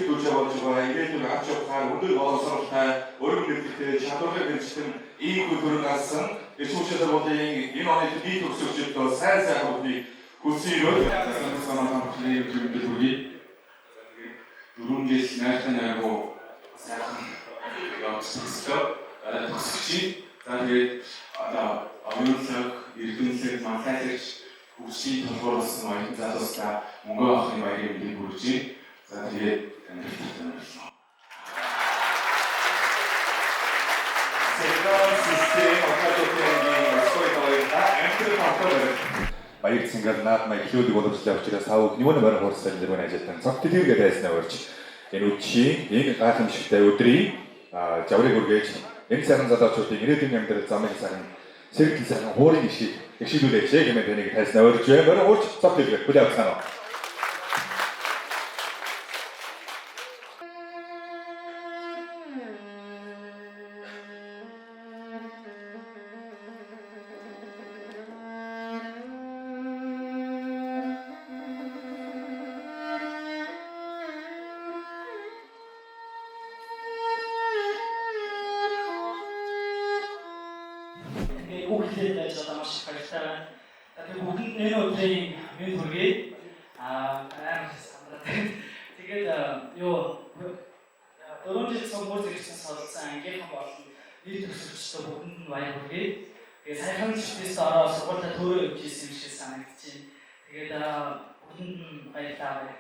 хөгжлийн дүр болж байгаа ирээдүйг авч явахаар өндөр боловсролтой өргөн нөлөөтэй чадвартай гэрчлэн ийм хөдөлгөөн гарсан Ишүүшээ сургуулийн энэ оны дэд төгсөгчдөө сайн хүүхдийг хүсье дөрөнгөөс найртай найргуу сайхан явуулсан. Төгсөгчийн за тэгээд одоо оюунлаг, эрдэнэлэг, манлайлагч хөгжлийн төлбөр болсон оюун залуусаа мөнгө авахын баярыг мэдээ хүргэж байна. За тэгээд амьдралтай байна. Баяр цэнгээр наад маяг хэлүүдийг боловсруулах учраас тав хүмүүний барин хуурсан зэрэг ажилтан цогт тэргээ дайснаа урьж энэ үчийн энэ гайхамшигтай өдрийн жаврыг хүргээж энэ сайхан залуучуудын ирээдүйн амьдрал замыг сайхан сэргэл сайхан хуурын ишийг эгшүүлүүлээч гэмээр тэнийг тайснаа урьж барин хуурж цогт тэргээ хүлээн авсан. Хүүхдэд байж байгаа маш их баяртай байна. Тэгээд бүгд энэ өдрийн минь хүргэе. Тэгээд юу 4 жил сонгуул зэрэгсэн сонссон ангийнхан болон нийт төсөлчдөө бүгдэнд нь баяр хүргэе. Тэгээд сайхан зүгтээс ороо сургуультай төөрөө явж ирсэн юм шиг санагдаж байна. Тэгээд бүгдэнд нь баярлалаа.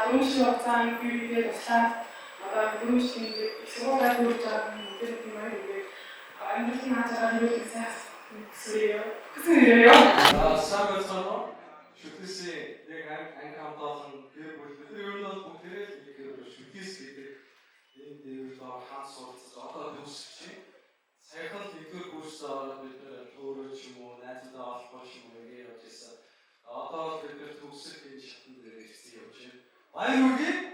Дөрөвшин хугацаанд биеийг туслаад дөрөвшин сургуулиар хүрч байгаа юм амьдралын хажуугаар hirүүл сайхан хүсэе. Самбарсано шүтээсээ яг анхаамтаасан гэр бүл өдрөөр нь бүгдээрээ шүтээс гэдэг энэ дэвс хаан сурцсан одоо төгсөж сайхан нэгдүгээр курс ороод бид төөрөө ч юм уу найзтай олбоо ч юм уу ингэ явж байсан. Одоо бид төгсөх энэ шатнд дээр ирсэн явж байна. Баяр хүргэе.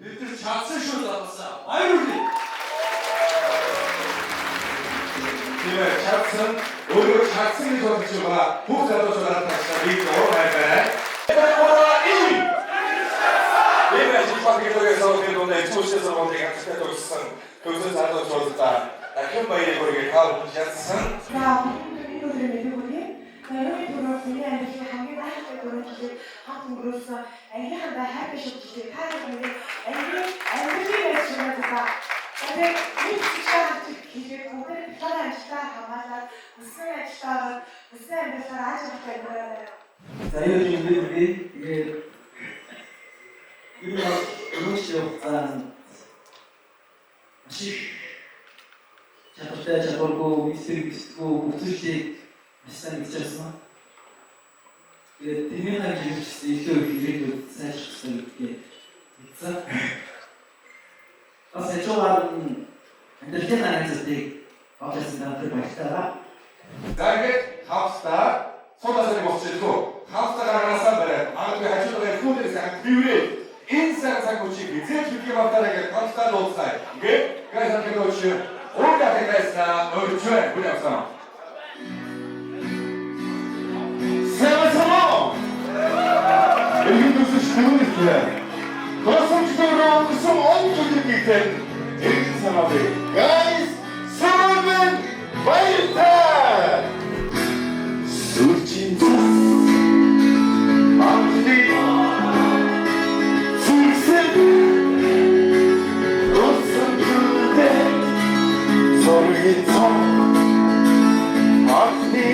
Бид нар чадсан шүү залуусаа. Баяр хүргэе. Тэгээд чадсан өөрөө чадсан гэж бодож байгаа бүх залуучуудаа таашаа бид оорой. Тэгээд жишээлбэл сауны Ишүүшээ сургуулийн гацтай төгссөн төгссөн залуучуудаа дахин баяр хүргэе. Та бүхэн чадсан. хамгийн гайхалтай дөрөвчтэй хат өнгөрөөс ангийнхандаа хайр шүтжтэй таарах англи байж байгаа. Тэгээд нэг чигээр хийгээд бүгд талаа ажиллаа хамгаалаад үсэн ажиллаа үсэн амьдралаар ажиллах байлаа. За юу юм бэ? Тэгээд энэ өрөөсөө машин чадваргүй мэдсэггүй бүтэцлийг сайн хийчихсэн. Тэгээд тэрний хаан живчсэн илүү их хэрэгүүд сайжруулсан гэдгийг мэдсэн. Бас яжгаар амьдралын хаанцыг авчихсан гэдэг баяртай. Тэгээд хавстаа содасны болчихлоо. Хавстаа гаргасаа барай. Магадгүй хажуугаар хүүхдээс яг тэрвээ энэ сайхан хүчийг эзэж бидний батараа гэж хавстаа дууцай. Ингээд гайхал гэж өөрөөр хэлбэл өөрчөө бүлээн авсан. Энэ төсөж хүмүүстээ госомчдороо өсөн онцгойгтэй энэ санаатай. Guys, Simon Баяртай. Сүрчин амли сүрсэн госомчдороо зоргийн сон амли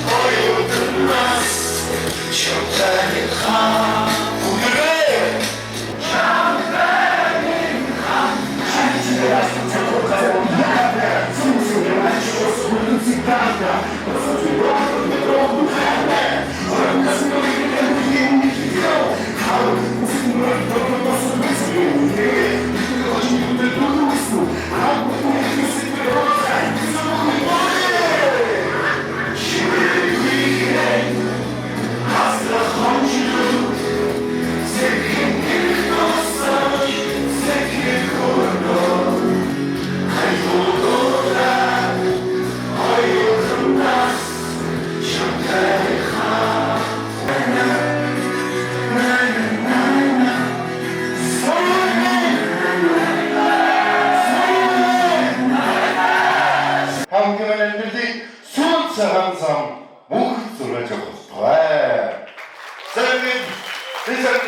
I know that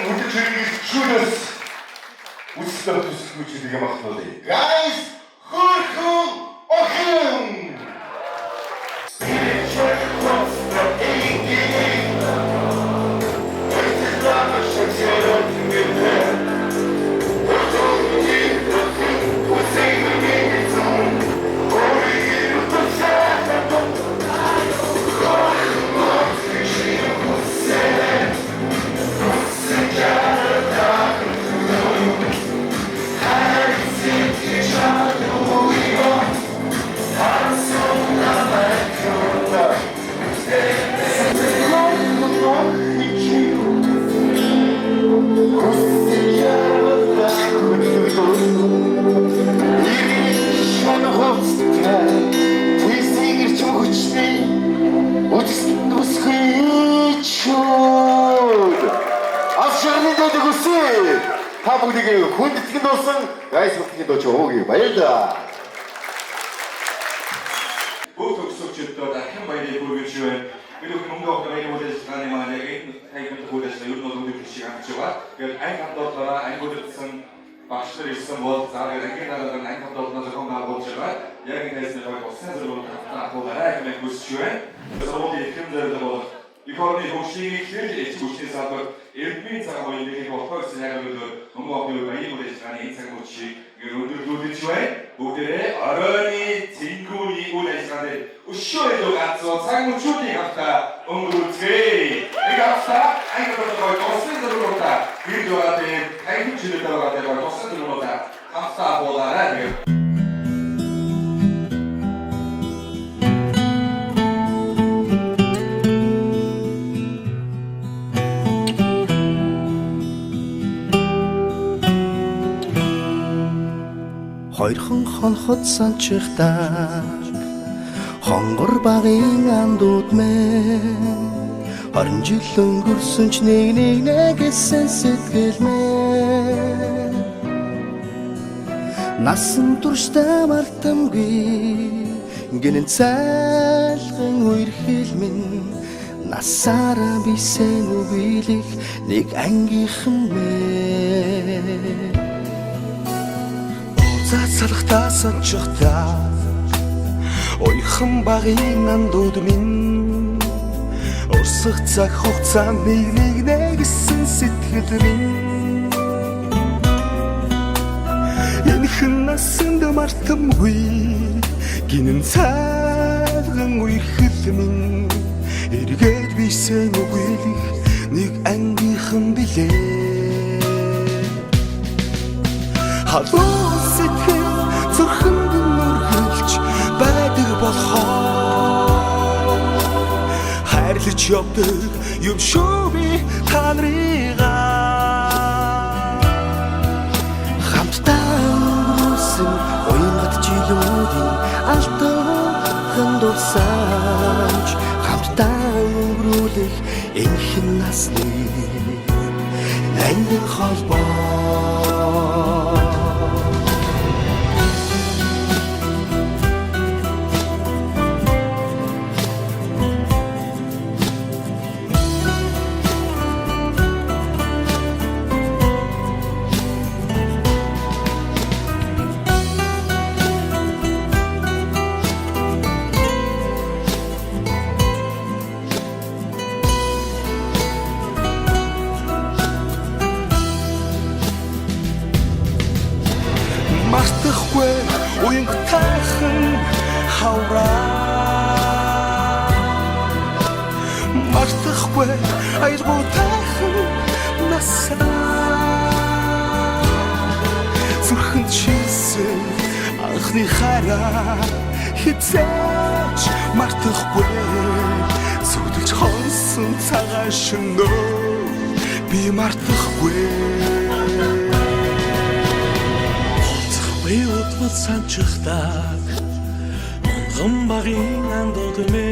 хөдөлж ирэх шүүнээс үсэлт төсөлгүйчүүдийг махнуулъя. Guys, хөрхөн охин! Та бүгдийг хүндэтгэн дуусан гайс бүтгэн дууч уугийн баярлалаа. Бүх төгсөгчдөө дахин баярыг хүргэж байна. Бид мөнгө авах баярын үйлчлэгээний маань яг энэ хайгын төлөвлөсөн ер нь бол үйл шиг хамж байгаа. Тэгээд ань хамтдаа ангуудсан багш нар ирсэн бол заагаар ангийн дараагаар ань хамтдаа зохион байгуулж байгаа. Яг энэ хэсэг нэг усан зэрэг хавтаа хэмээх хүсэж байна. Сургуулийн эхэм зэрэг бол Икорны хөгжлийн хэл эцгүүчний салбар эрдмийн цаг үеийн нэг болохоос яг өнөөдөр мөнгө авахны баярын үйлчлэгээний энэ цаг үеийг өндөрлүүлж байна. Бүгдээрээ оройны цэнгүүний үйл ажиллагаанд өшөө гацуу цаг үеийн хавтаа өнгөрүүлцгээе. Нэг хавтаа ангидороо тосын зөвлөмтэй видеогийн хайгын чөлөөтэй тосын зөвлөмтэй хавтаа болоорой гэх. Хоёрхан хонхот санчихтаа хонгор багын андууд мэн 20 жил өнгөрсөн ч нэг гэсэн сэтгэл мэн насан туршдаа мартамгүй гинэн цайлган үер хэлмэн насаараа бисен үгийлэх нэг ангийнхан мэн Цацалхтаа санчихтаа ойхан багын андууд минь урсах цаг хугацаанд нэг нэгсэн сэтгэл минь энэхэн насанд мартамгүй гинэн цайлган үер хэлмэн эргээд бисен үгийлэх нэг ангийнхан билээ Халуун сэтгэл зүрхэнд нүргэлж байдаг болохоор хайрлаж явдаг юм шүү би та нарыгаа хамтдаа өнгөрүүлсэн уянгат жилүүдийн алтан дурсамж хамтдаа өнгөрүүлэх энэхэн насны ангин холбоо Мартахгүй уянг тайхан хавраа Мартахгүй айлгуу тайхан насаа Зүрхэнд шилсэн анхны хараа хизээч мартахгүй Зүгдэж хонсон цагаан шөнөө би мартахгүй Уутмал санчихтаа онгон багын андууд мэ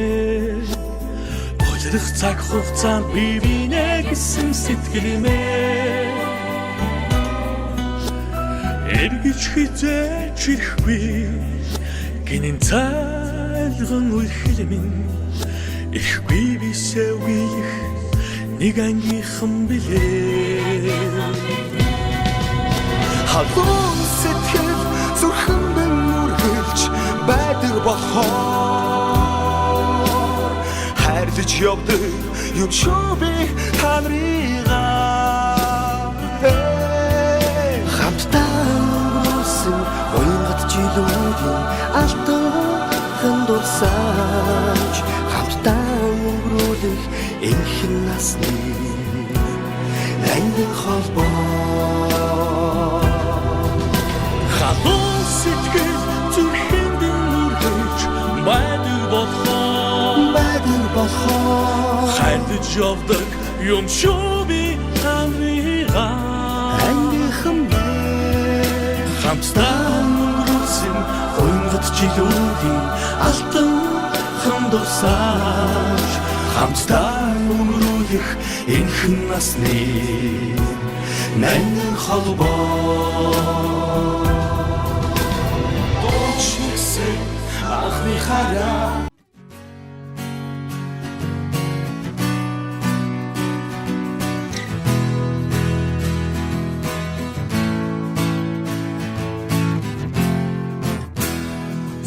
Ойлох цаг хугацаанд би бинэ гэсэн сэтгэл мэ Эргэж хизээч ирэхгүй гинэн цайлган үер хэлмэн ихгүй бисээ үеих нэг ангийнхан билээ халуун сэтгэл зүрхэндээ нүргэлж байдаг болохоор хайрлаж явдаг юм шүү би та нарыгаа хамтдаа өнгөрсөн уянгат жилүүдийн алтан дурсаж хамтдаа өнгөрүүлэх энхэн насны ангин холбоо халуун сэтгэл зүрхэндээ нүргэлж байдаг болохоор хайрлаж явдаг юм шүү би та нарыгаа ангийнхан хамтдаа өнгөрүүлсэн уянгат жилүүдийн алтан дурсаж хамтдаа өнгөрүүлэх энхэн насны нандин холбоо дочигсэн анхны хараа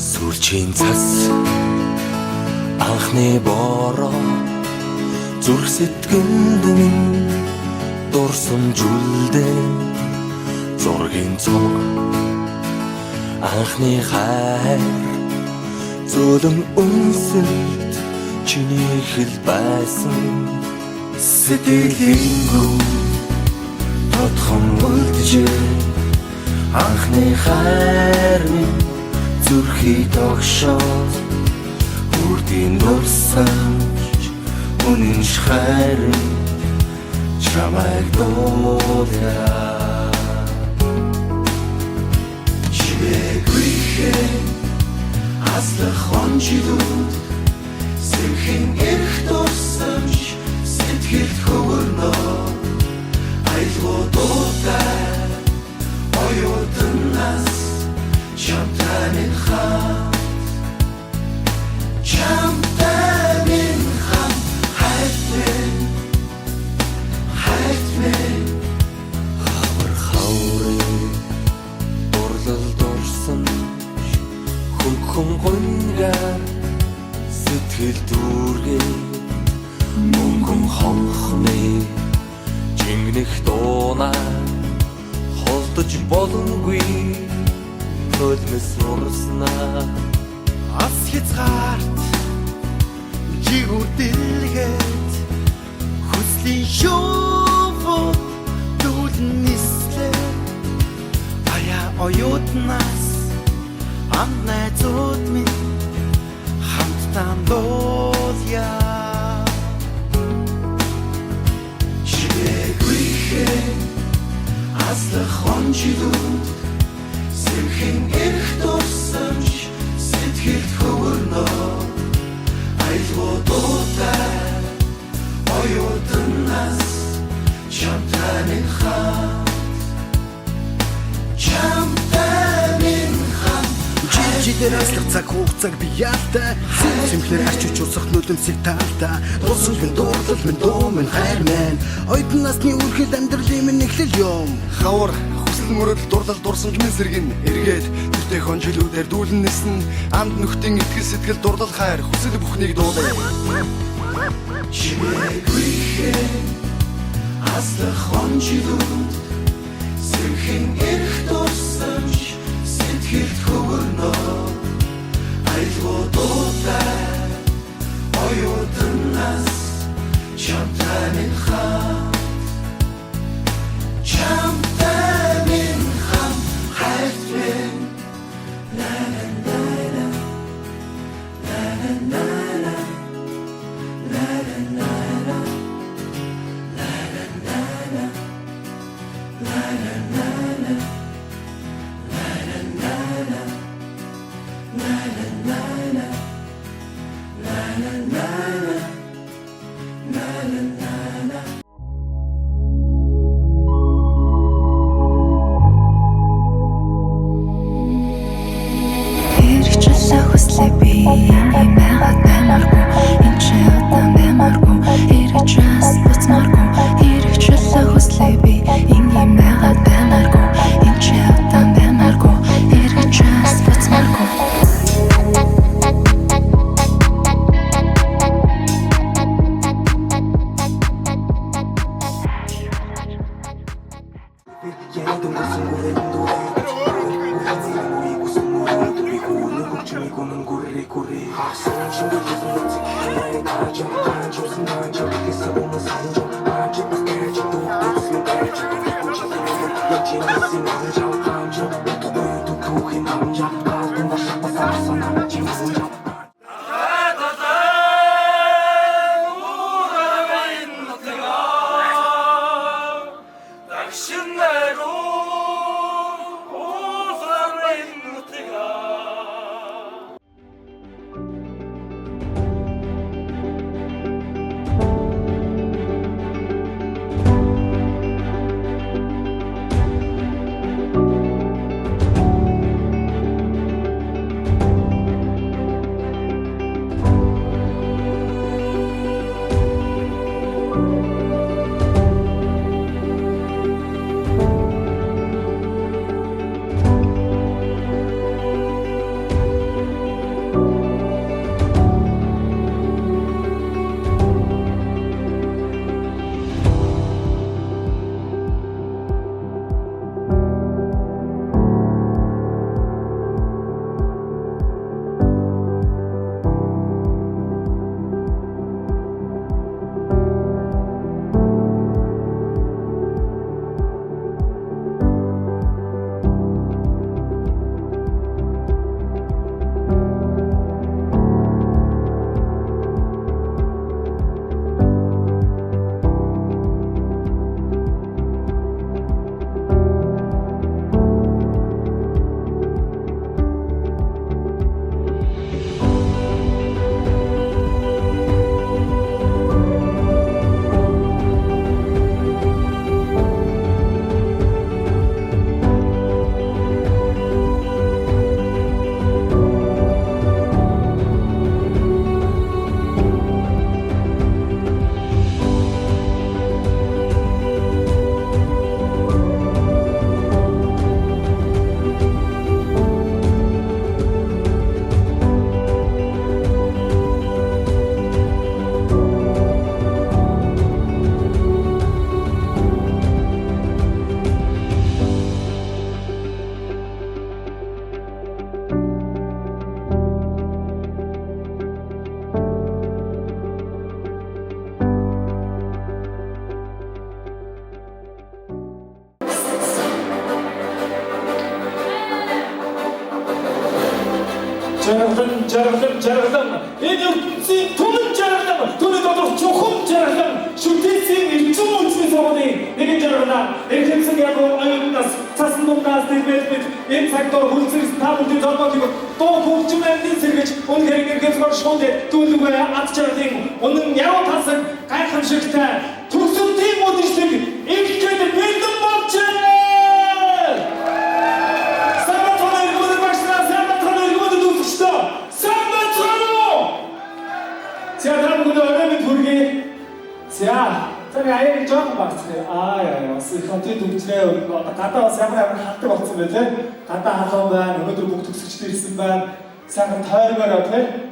сүрчийн цас анхны бороо зүрх сэтгэнд дурсамжуулдэ зургийн цог анхны хайр зөөлөн үнсэлт чиний хэл байсан сэтгэлийн гүн тодхон үлджээ анхны хайр минь зүрхий тогшоод үрдийн дурсамж үнэн хайрын чамайг дуулаа чимээгүй аслах онжилүүд сэмхэн эрх дурсамж сэтгэлд хөвөрнөө айлгуудуудаа оюутнаас чамтай минь хат чамтай минь хат хайтмэн хавар дурлал дурсан хүн гонгаар сэтгэл дүүргээ мөнгөн хонхны жингнэх дуунаа холдож боломгүй төлмөс урснаа ас хязгаарт жигүрдэлгээд хүслийн шофо дүүлэн нислээ ая оюутнаас анд найзууд минь хамтдаа дуулъя чимээгүй аслах онжилүүд сэмхэн эрх дурсамж сэтгэлд хөвөрнөө айлгуудуудаа оюутнаас чамтай минь хат Жидээр аслах цаг хугацааг би яалтай сэмхлэр харч учурсах нүлэмсэг таалтай Дурсан минь дуурлал минь дуу минь хайр минь Оюутан насны үргэлж амьдралын минь эхлэл юм Хавар хүсэл мөрөдөл дурлал дурсамж минь сэргэн эргээд тэртээ хонжилүүдээр дүүлэн нисэн Анд нөхдийн итгэл сэтгэл дурлал хайр хүсэл бүхнийг дуулаа Чимээгүй аслах онжилүүд сэмхэн эрх дурсамж сэтгэлд хөвөрнөө айлгуудуудаа оюутнаас чамтай минь хат хайтмэн Just Ингийн байгаад баймааргүй энэ ч удаан баймааргүй эргэж чаас буцмааргүй жаргалан энэ ертөнцийн түмэн жаргалан түүний доторх чухам жаргалан шүтээсийн эрчим үндэсний сургуулийн нэгэн жаргалан эрхэмсэн ягуу аюулнаас цасан дундаас дэрбэлбэл энэ цагтор хүлцэрс та бүдгийн зорбоотыг дуу хөгжим амьдын сэргэж үнээр гэргээс шуундэ дүүлгүй ад жаргалын үнэн яваа тасаг гайхамшигтай төгсөлтийн үдшилэг ихгээд бэлэн болжээ. За 다음 분들 얼마나 부르게 자 저기 아예 조금 봤어요 아야 스카트 동치래 갔다 와서 한번 학교 왔으면 돼 갔다 하던 반 오늘도 목 특수치도 있은 반 사람 타이어가 앞에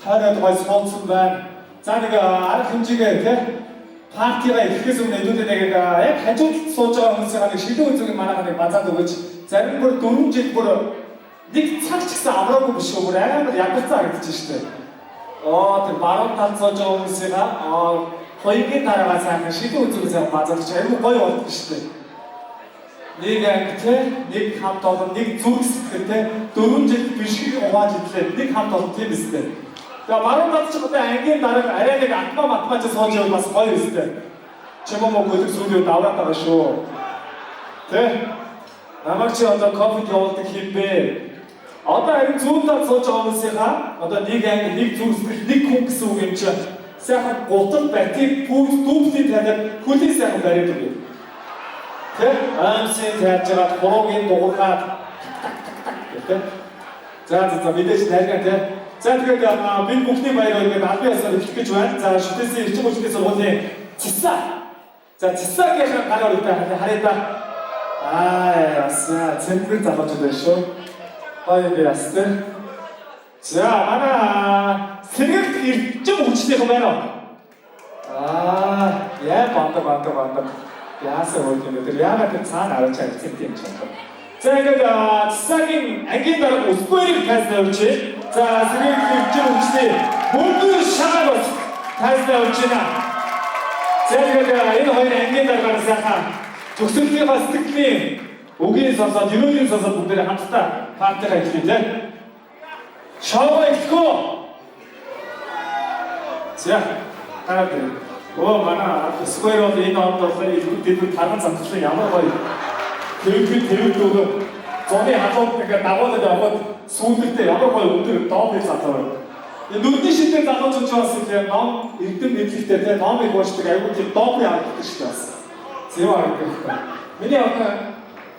타이어가 와서 손슨 반 자네가 알 금지가 돼 파티가 이렇게 좀 내도록 내가 가족 소장하면서 하는 실동 쪽에 많아가는 맞아도 그렇지 자는 걸 돈지 보러 네 착식사 아무라고 보시고 그래 약속사 듣지시대 그 마론 탄소 정세가 거의게 따라가서 하는 시도 쪽에서 맞아서 제일 거의 없으시대. 네가 그때 네 감독은 네 주스 그때 도lun지 비식이 오가지때 네 감독은 재밌대. 야 마론 탄소 그때 알게 나를 알아야 내가 안마 맞지 소지를 봐서 거의 있대. 제가 뭐 그때 스튜디오 나왔다가 쇼. 네. 남학생 어떤 커피 겨울 때 힘배. Одоо энэ зүүнтаа сууж байгаа хүмүүсийнхаа одоо нэг анги нэг зүгсэл нэг хүн гэсэн үг юм чи сайхан гутал байтыг дүүблийн таниад хөлийн сайхан бариад өгье. Тэ? Аамсын тааж байгаа хуруугийн дуургаад гэх. За мэдээж найргаа тэ. За тэгээд бид бүхний баяр ингээд албан ёсоор эхлэх гэж байна. За шүтээсийн эрчим хүчний сургуулийн цэсаа 자, 집사기에서 가려울까 하랬다. 아야, 젠들 잡아주던 쇼. 어이비았을. 자, 하나. 생각 좀 우치대 보면은. 예, 많다. 야서 올때들 야가 산 알아차야 생긴 정도. 자, 이거 집사기 앵긴다고 스포일을 다시 나올지. 자, 생각 좀 우치대 모두 샤가로 다시 나올지나. 제가 이 허연 앵긴다고 생각한 족수기가 스틱리 오긴 서서 뉴로긴 서서 분들이 합시다 파트가 있는데 샤워가 있고 자 하나들 많아 스코어로 이 나온다고 이들 다른 상품들 야마가 대륙도 전에 한번 그러니까 나오는데 한번 소들 때 야마가 오늘 더 비쌌더라고요. 눈빛일 때 나도 좀 좋았을 때 마음 1등 느낄 때 마음이 고실 때가 이거 좀 더블이 안 느끼시겠어. 제가 알겠다. 왜냐하면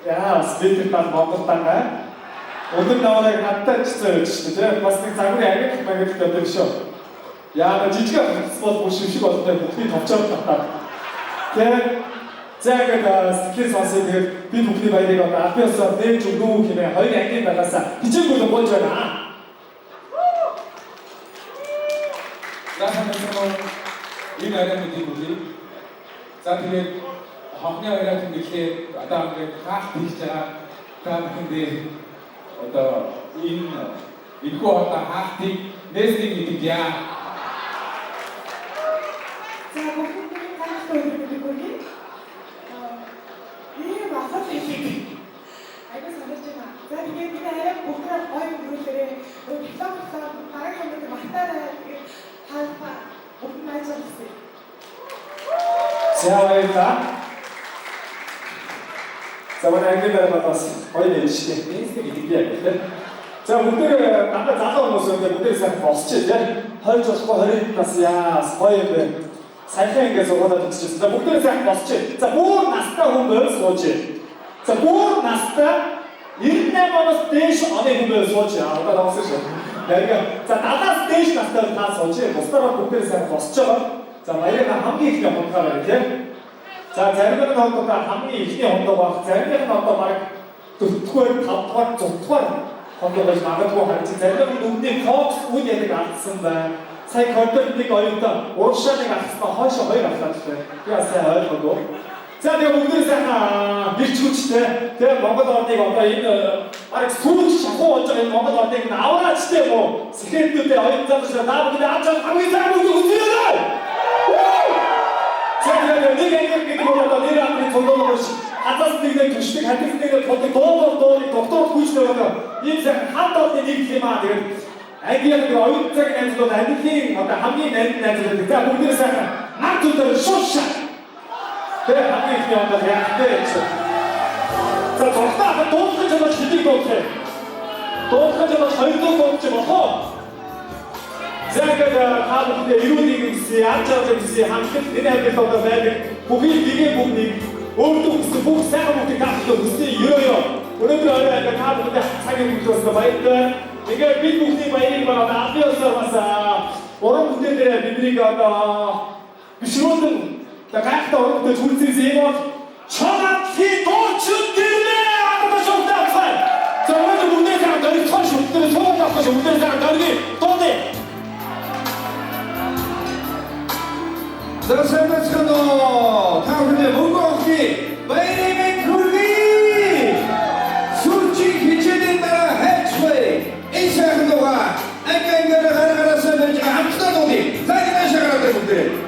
야 스피드만 먹었다가 오늘 나오는 갔다 진짜 봤을 때 자국이 알겠지만 이렇게 되더쇼. 야, 나 진짜 스포츠 보시거든요. 목이 덥졌다. 제가 스킬 선수들 비복리 봐야 되거든. 앞에서 내 중국 김에 허리 앵긴 나갔어. 이 친구도 먼저나. Sama ini ada mudi, saat ini haknya ada mungkin ada mungkin hak bisa kan mungkin atau ini kau ada hak di nesting itu dia. 제가 고객님이 하나씩 보여드리고 이게 맞아 되게 알고 잘했지만 제가 이게 그냥 목표랑 거의 그룹들이 비싸 다른 건데 맞다는 다 오픈 많이 쳤어요. 제가 저번에 앵글을 받았어. 거의 내리시게 인스팅이 느끼야겠대. 자, 목들을 남자 자자한 모습인데 목들이 싹 벗치지. 헐 좋고 허리 났어야 스파이인데 살펴인게서 오다 붙이지. 자, 목들이 싹 벗치. 자, 뭐 났다 보면 소치. 자, 뭐 났다 일내만은 스테이션 안에 보면 소치. 아까 나왔었죠. 내가 자, 나다 스테이션 났다 다 소치. 모스타라 목들이 싹 벗죠. 자, 마이가 함께 그냥 뭔가를 이렇게. 자, 재료는 나왔다 함께 힘이 온다고. 재료는 나왔다 말 투어 다 투어 건도가 나가고 할지 재료는 눈이 퍽 우디에 갔습니다. sai 걸들 네 거였다. 옵션에 갔으면 훨씬 허리 갔다. 그래서 하고. 자, 내가 목들이 싹 밀치고치대. 내가 뭔가 더 내가 어떤 있는 아니 소리 잡고 어쩌고 뭔가 더 내가 나오나 치대 뭐 스케이트 때 어린자도 나 그냥 앞장 하고 있다고 웃으려고. 자, 내가 이렇게 보다 내가 앞에 정도로 아tas 때 교실 갈 때 그때 더 독도 구시더라고요. 인생 한번 때 얘기만 내가 애기한테 어윤적인 냄새도 나니까 어떤 함이 냄새도 자, 목들이 싹 나한테 쇼샷. 그래, 함께 그냥 온다. 그래, 자, 적다. 독하지만 지지도 못해. 독하지만 절도 없지 못하고. 제가 가는데 이루어지고 있어요. 앉아서 있어요. 함께 내내하면서 오다가 고기 되게 먹니. 오늘도 무슨 복 생각부터 가서 무슨 이러요. 오늘도 얼마나 가는데 사기 붙었어. 봐있다. 이게 미국이 많이 말하다 안 되었어. 봤어. 오늘 문제들의 미들이가 나 미치거든. 자, 각도 오늘부터 줄지세요. 정확히 도출되네. 아무도 좋다. 자, 오늘도 문제 사람들이 터시 없더니 소금 갖고 문제 사람들이 또 돼. 자, 세번째로 다음에 문광기 마이네임은 굴기 솔직히 기체된다 해치웨이 인사하는 동안 안간가를 하나하나 써내지가 함수다 동이 사이드만 시작하는 분들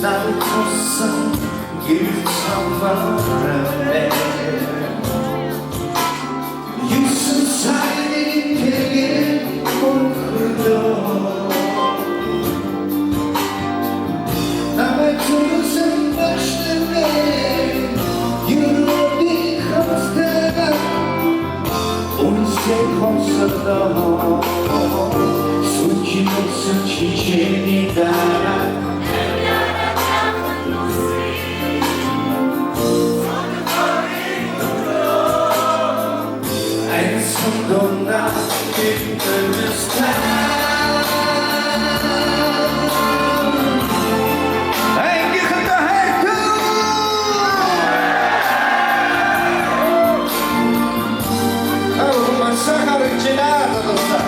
난 tossan 길samvar에 yüzün sahibinin telgin korkuyor 남의 두손 başlarına 유럽이 컴스테가 온세 콘서트 수지 무슨 지진이다 Don't not understand. Thank you, Katahetu. Kalau masalah rencana dosa,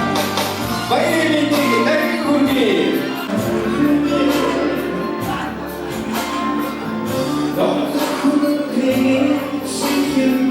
baik ini dari kunci. Dosa kunci sekian.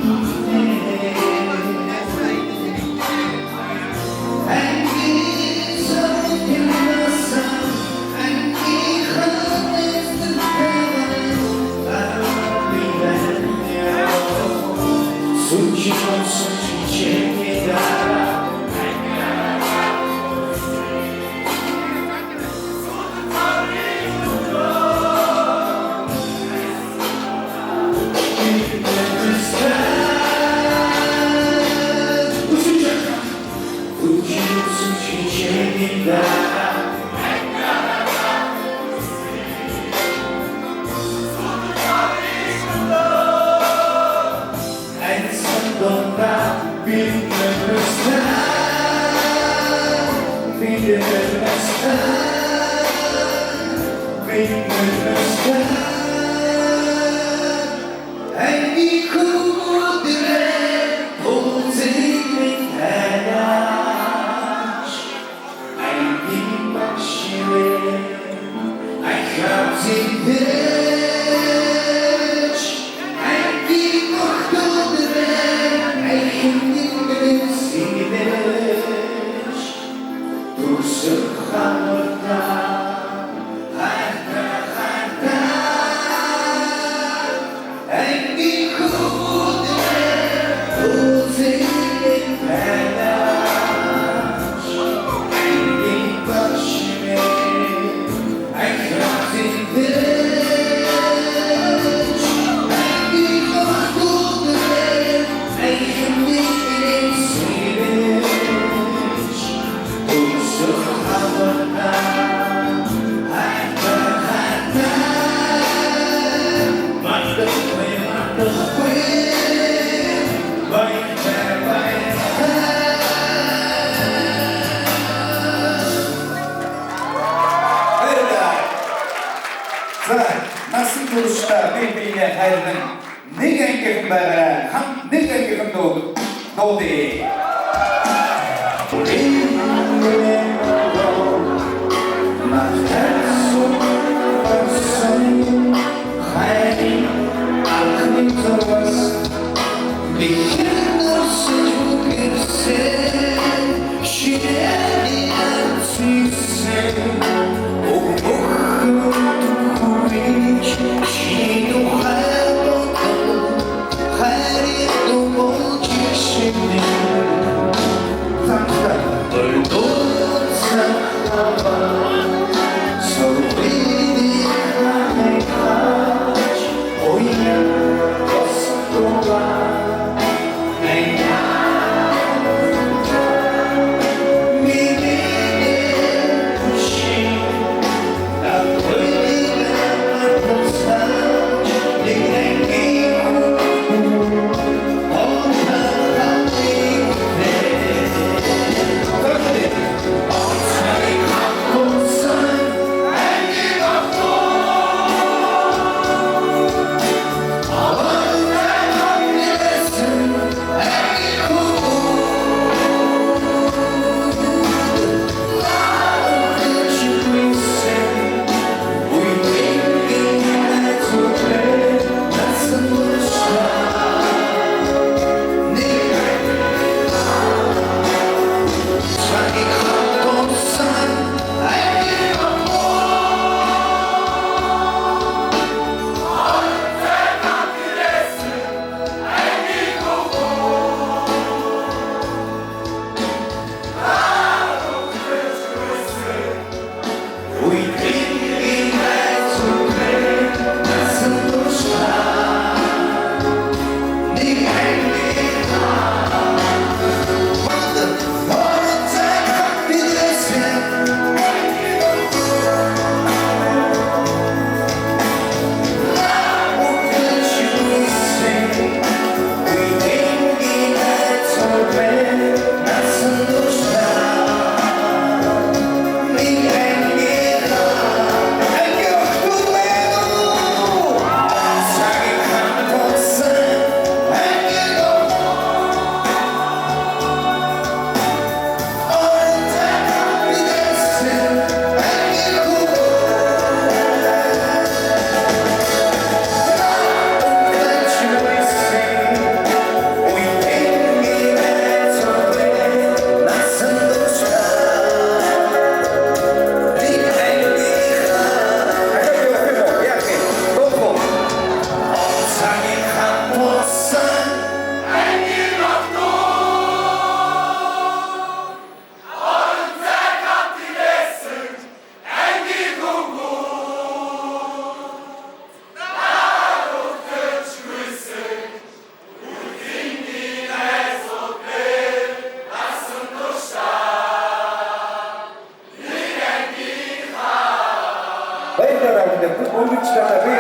аваад өнгөчлөө би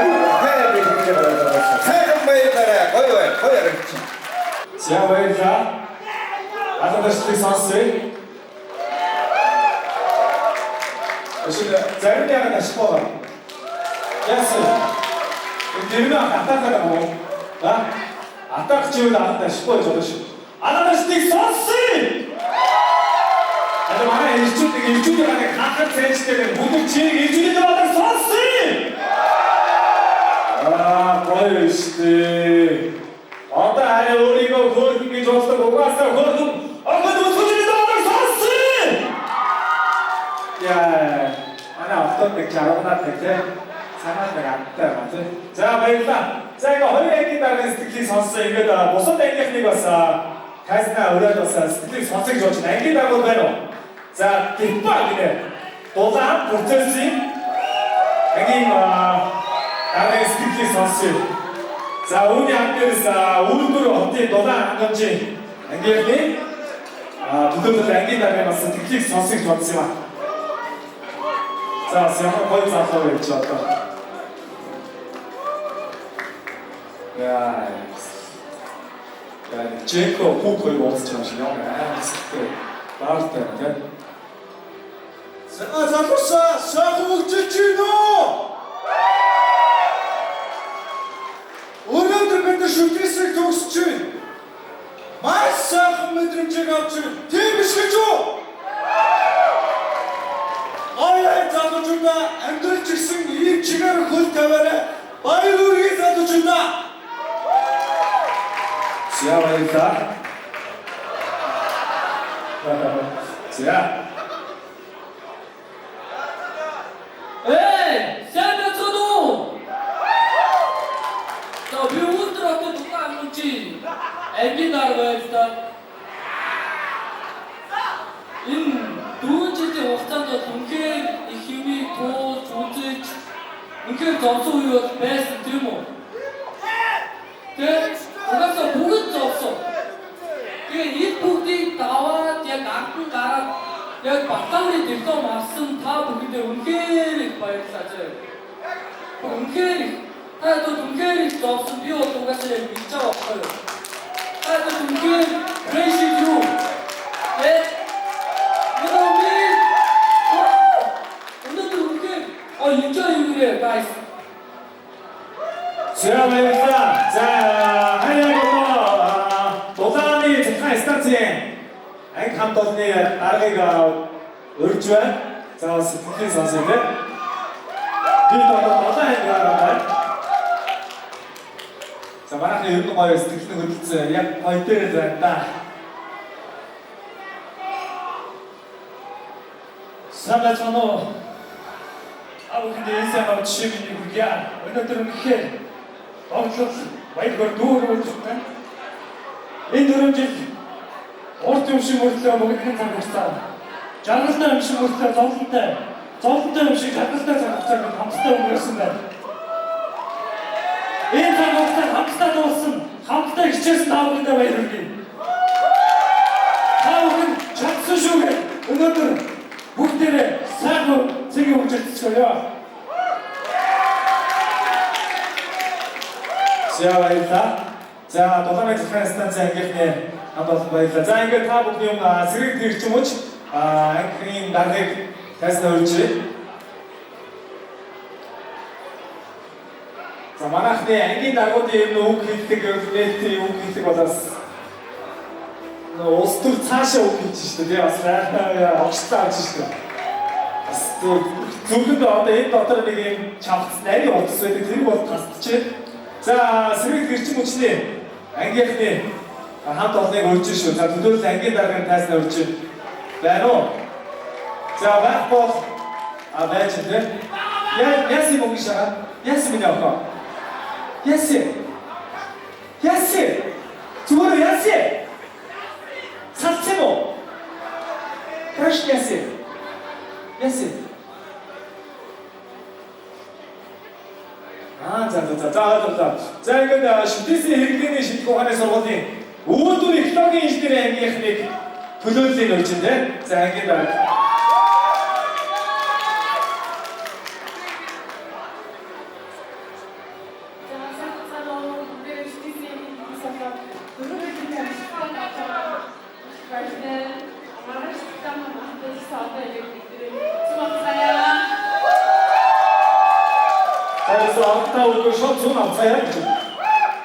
хайр гэж байна. Сайхан баярлалаа. Гоё харагч. За баярлалаа. Алдаршилтыг сонсъё. Өшөө зарим яг ашиглаа. Яасан? Тэрнээ хатаахаа мó. Атаах чивэл ахад ашиглаа гэж бодож шүү. Алдаршилтыг сонсъё. 아니 만약 일주일 안에 각각 세실 때는 모두 지혜가 일주일에 들어가다 썼으니 거의 시대 어떤 안에 우리가 그걸 줬어 보고 왔어 그걸 좀 소질이 들어가다 썼으니 야 아니 어떤 데 잘하나 되게 사람들 안다 맞아 자 일단 제가 허리에 끼다는 스티키 선수 이거다 무슨 땡기는 거사 가스나 어려졌어 스티키 선수가 좋지 땡기다고 배로 자, 뒷박이네. 도장 복철씨. 여기 나의 스피키 선수. 자, 오늘 학교에서 울도로 어떻게 도장 한 건지. 여기 두들도 땡긴다고 해서 스피키 선수 좋지만. 자, 시험을 거의 잡고 외쳤다. 야, 제이크 호크의 모습 정신이야. 나올 때는 자꾸사 사고목지치노 오늘들 맨날 슈티스 독수치 마사 메드림제 갑주 대비시죠 아예 자도 준다 엠들 직승 이 지가를 굴타바래 바이루리 자도 준다 시아바이다 자 에이! 세면서도! 자, 배우들한테 누가 안 먹지? 애기 나라가야겠다. 누군 질때 waktanca үнхээр их юмыг туулж үзэж үнхээр зовсон үе бол байсан тийм үү? Тэгээд угаасаа бүгд зовсон. Тэгээд энэ бүгдийг даваад яг анхан гараад яг баталны диплом авсан та бүгдээ үнхээр их баярлалаа. Үнхээр та үнхээр их зовсон би бол угаасаа яг мэдэж байгаа байхгүй юу? Та үнхээр appreciate you. guys. 자, баярлалаа. За, хаяа 도산이 착한 스타트에 안 감독님 나르가 өрж байна. За, 스티키 선수인데 도산이가 자, 만약에 이런 거 스티키는 그렇지. 약 거의 때려졌다. 사가천호 근데 인생하고 취미니 그게야 어느들은 이렇게 와이드걸 누워를 올렸네 애들은 орт юмшиг мөртлөө бүгдийн цагтаа жаргалтай юмшиг мөртлөө зовлонтой юмшиг жаргалтай цагтаа хамтдаа өнгөрсөн байна. Энэ цагтаа хамтдаа дууссан, хамтдаа хичээсэн та бүхэндээ баярлалаа. Та бүхэн чадсан шүү гэ. Өнөөдөр бүгдээрээ сайхан цэгийн хөгжөлтөйөө. 자, баярлалаа. 자, 도산의 착한 스타트 ангийнхний хамт баярлалаа. За, ингээд та бүхэн сэрэг дэрч юм уу? Анхны нарыг тасна үржээ. За, манайхны ангийн даргуудын үг хэлдэг, нэтийн үг хэлдэг болоос улс төр цаашаа үг хэлж шүү дээ. Бас огцтой авч шүү дээ. Бас зөвлөд одоо энэ дотор нэг юм чавц нарийн утас байдаг. Тэр бол тасчихээ. 자, сэрэг гэрчим хүчний ангийнхны хамт олныг өрж шүү. За, төлөөлөл ангийн даргын тайсна өрж байна уу? За, байхгүй байж дээ. Яси мөнгө шаа. Яси минь авах. Яси. зүгээр яси. Салцсан уу? Хорошо яси. За ингээд шүтээсийн хэрэглээний шийдвэр ухааны сургуулийн өвөлдүр экологийн инженерийн ангийнхныг төлөөллийн өрж байна. За ингээд 그래서 다 오고 쇼츠는 없어요.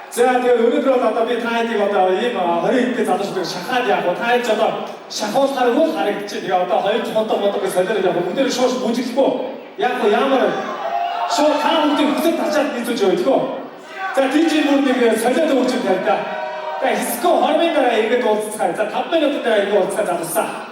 제가 өнөөдөр одоо би та хэдийг одоо ийм 20 залуучууд шахаад яг та хэд одоо шахуул харгуул харагдчих. Тэгээ одоо хоёр хондог солиороо яг бүгдээр шууш бүжиглэхгүй. Яг ямар шуу та бүгдийг хүсэж тачаад нийцүүлж өгдөгөө. За тийч бүр нэг солиод өгч юм байна да. Тэгээ хиско хормын дараа иргэд уулзцаа. За 5 минутын дараа иргэд уулзцаа залуусаа.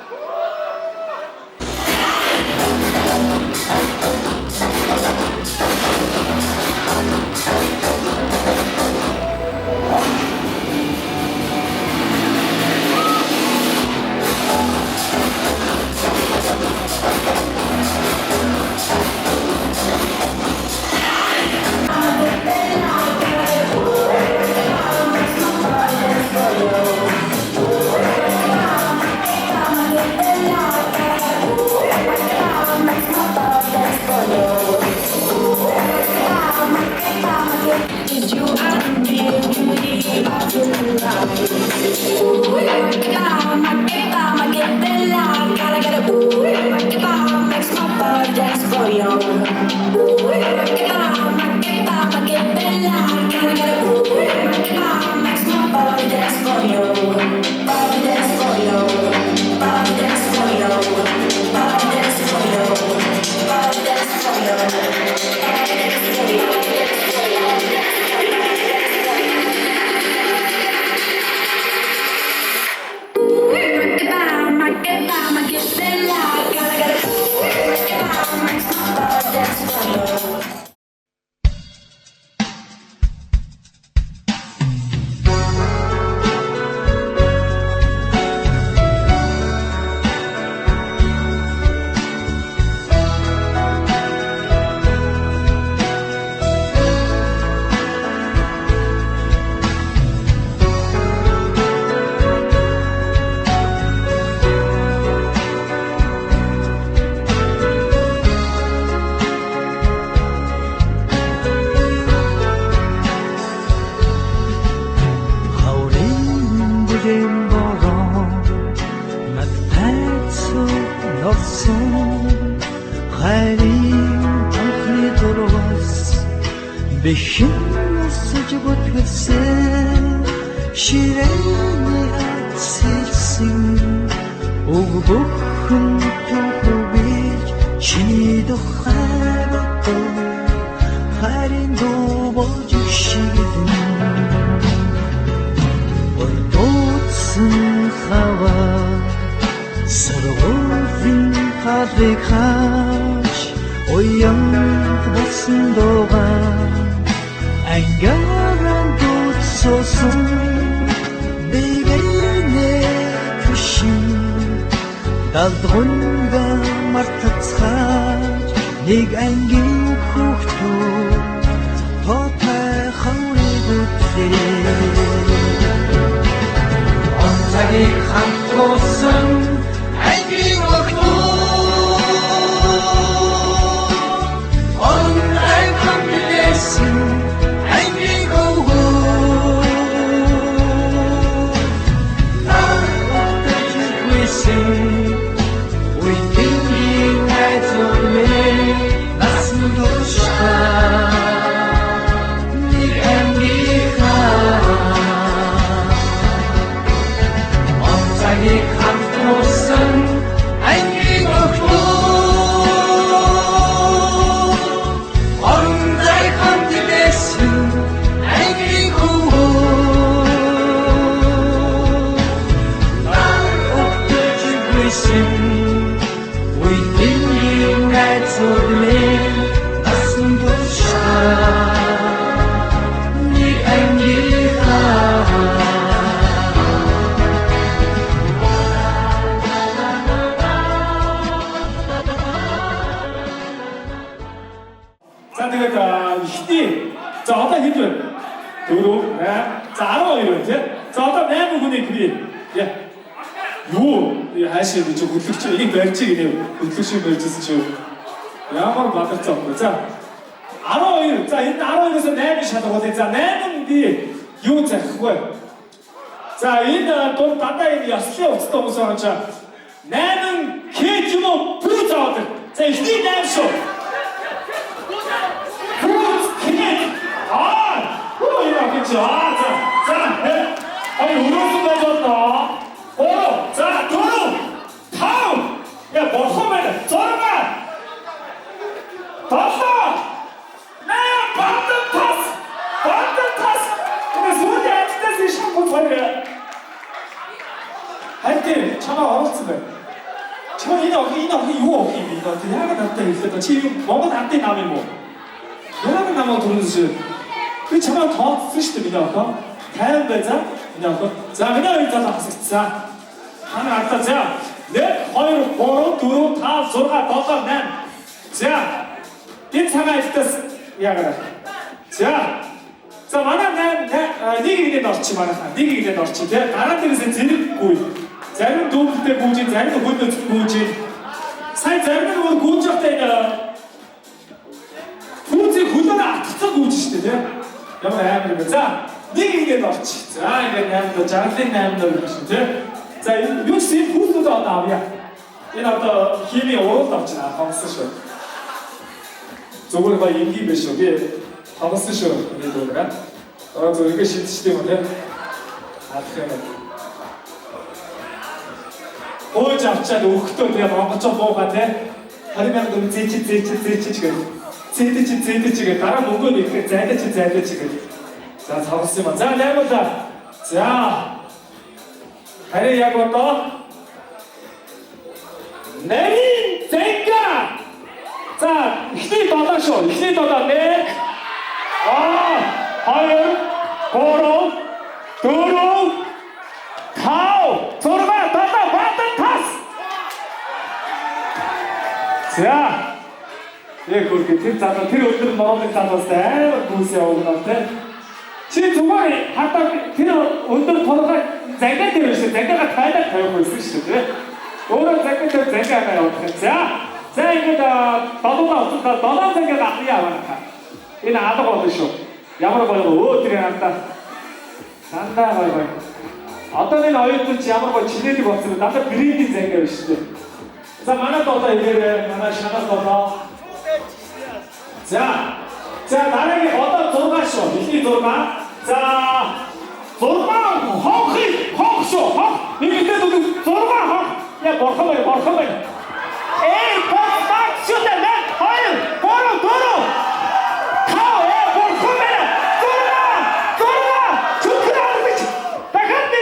Ямар бадарч байгаа. За 12. За энэ 12-оос 8 шалгуулъя. За 8-нд юу зарах вэ? За энэ дунд дандаа энэ ёслолын уцтай хүмүүс байгаа ч 8 кг юм уу? Фүүз аваад. За ихний 8 шүү. Фүүз кинет. Хөө яа гэж за. Ай өрөөсөн байж болно. За 4 5 я болох байна. 6 할때 차마 어렵지만 저 이나 이거 어기 이거 대학에 갔다 있었다 지금 뭐가 나한테 남이 뭐 뭐라고 남아 도는 듯이 그 차마 더 쓰시더 그냥 아까 다음 배자 그냥 아까 자 그냥 일단 하자 하나 왔다 자넷 허이로 보러 두로 다 소가 더 자 이 차가 있었어 야 그래 자 만약 네가 이제 넣지 마라 네가 이제 넣지 내 나한테는 재밌고 자기는 도움 때 보지, 자기는 혼자 보지. 사실 자기는 뭐 고작 때가 보지 혼자나 아프다 보지시대. 여러분 해보면 자, 네가 이게 넣지. 자, 이게 내가 자기네 내가 넣으시대. 자, 역시 보스도 안 나와야. 이나도 힘이 오르다잖아, 방스쇼. 저번에 봐 인기 몇쇼게 방스쇼 이거 그래. 저 이게 시스템인데. 아, 그래. Ôi chà đủ tôi bây giờ có cho bộ bạn thế Hãy subscribe cho kênh Ghiền Mì Gõ để không bỏ lỡ những 자, 예, 그렇게 팀장도 들어오는 마음을 담았어요. 무서워하는데 지금 정말 아까 그냥 운동 번호가 쟁가대로 있어요. 쟁가가 다이다 배우고 있으시거든요. 오늘 쟁가대로 쟁가가요. 자, 이거 다 너도가 없을까? 너만 쟁가가 아니야, 말이야. 이 나도 어디쇼? 야무로 벌고 어디에 났다. 난다, 말이야. 어떤 애는 어였든지 야무로 벌 지내지 못하면 나도 그리기 쟁가를 시대. 자, 만화 떠다 이거를 하나씩 하나 떠다. 자, 나에게 어떤 돌가쇼, 이게 돌가. 자, 돌가, 헉쇼, 이게 또 돌가, 야, 뭐하면. 에이, 막 쇼다, 난 허유, 도로. 타오, 돌가, 좋구나, 그렇지. 나 근데,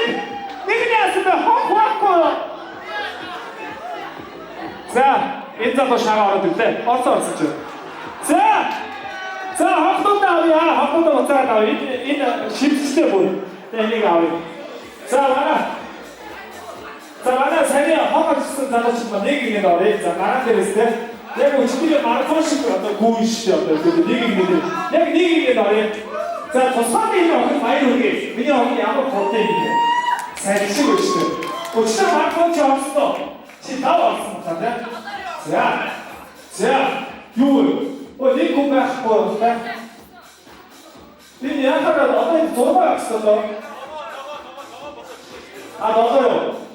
내가 왔으면 헉. 자, 인자도 샤워하러 때 어서 자, 학동 나오야. 학동도 못 살아. 이 십시대 분. 내가 나오야. 자, 만나 세계 허가 system 자동차만 내기게 나오래. 자, 나한테 있을 때 내가 지금 말을 거시고 어떤 고이시죠. 내가 내기게 나오래. 자, 더 선배님은 많이 오게. 왜냐면 양을 볼 때인데. 잘 치고 있어. 진짜 말 거치 없어. 다 왔습니다. 자, 요걸. 네 공부할 거야. 네 약간은 어떤 도마가 있었어? 아, 너도요.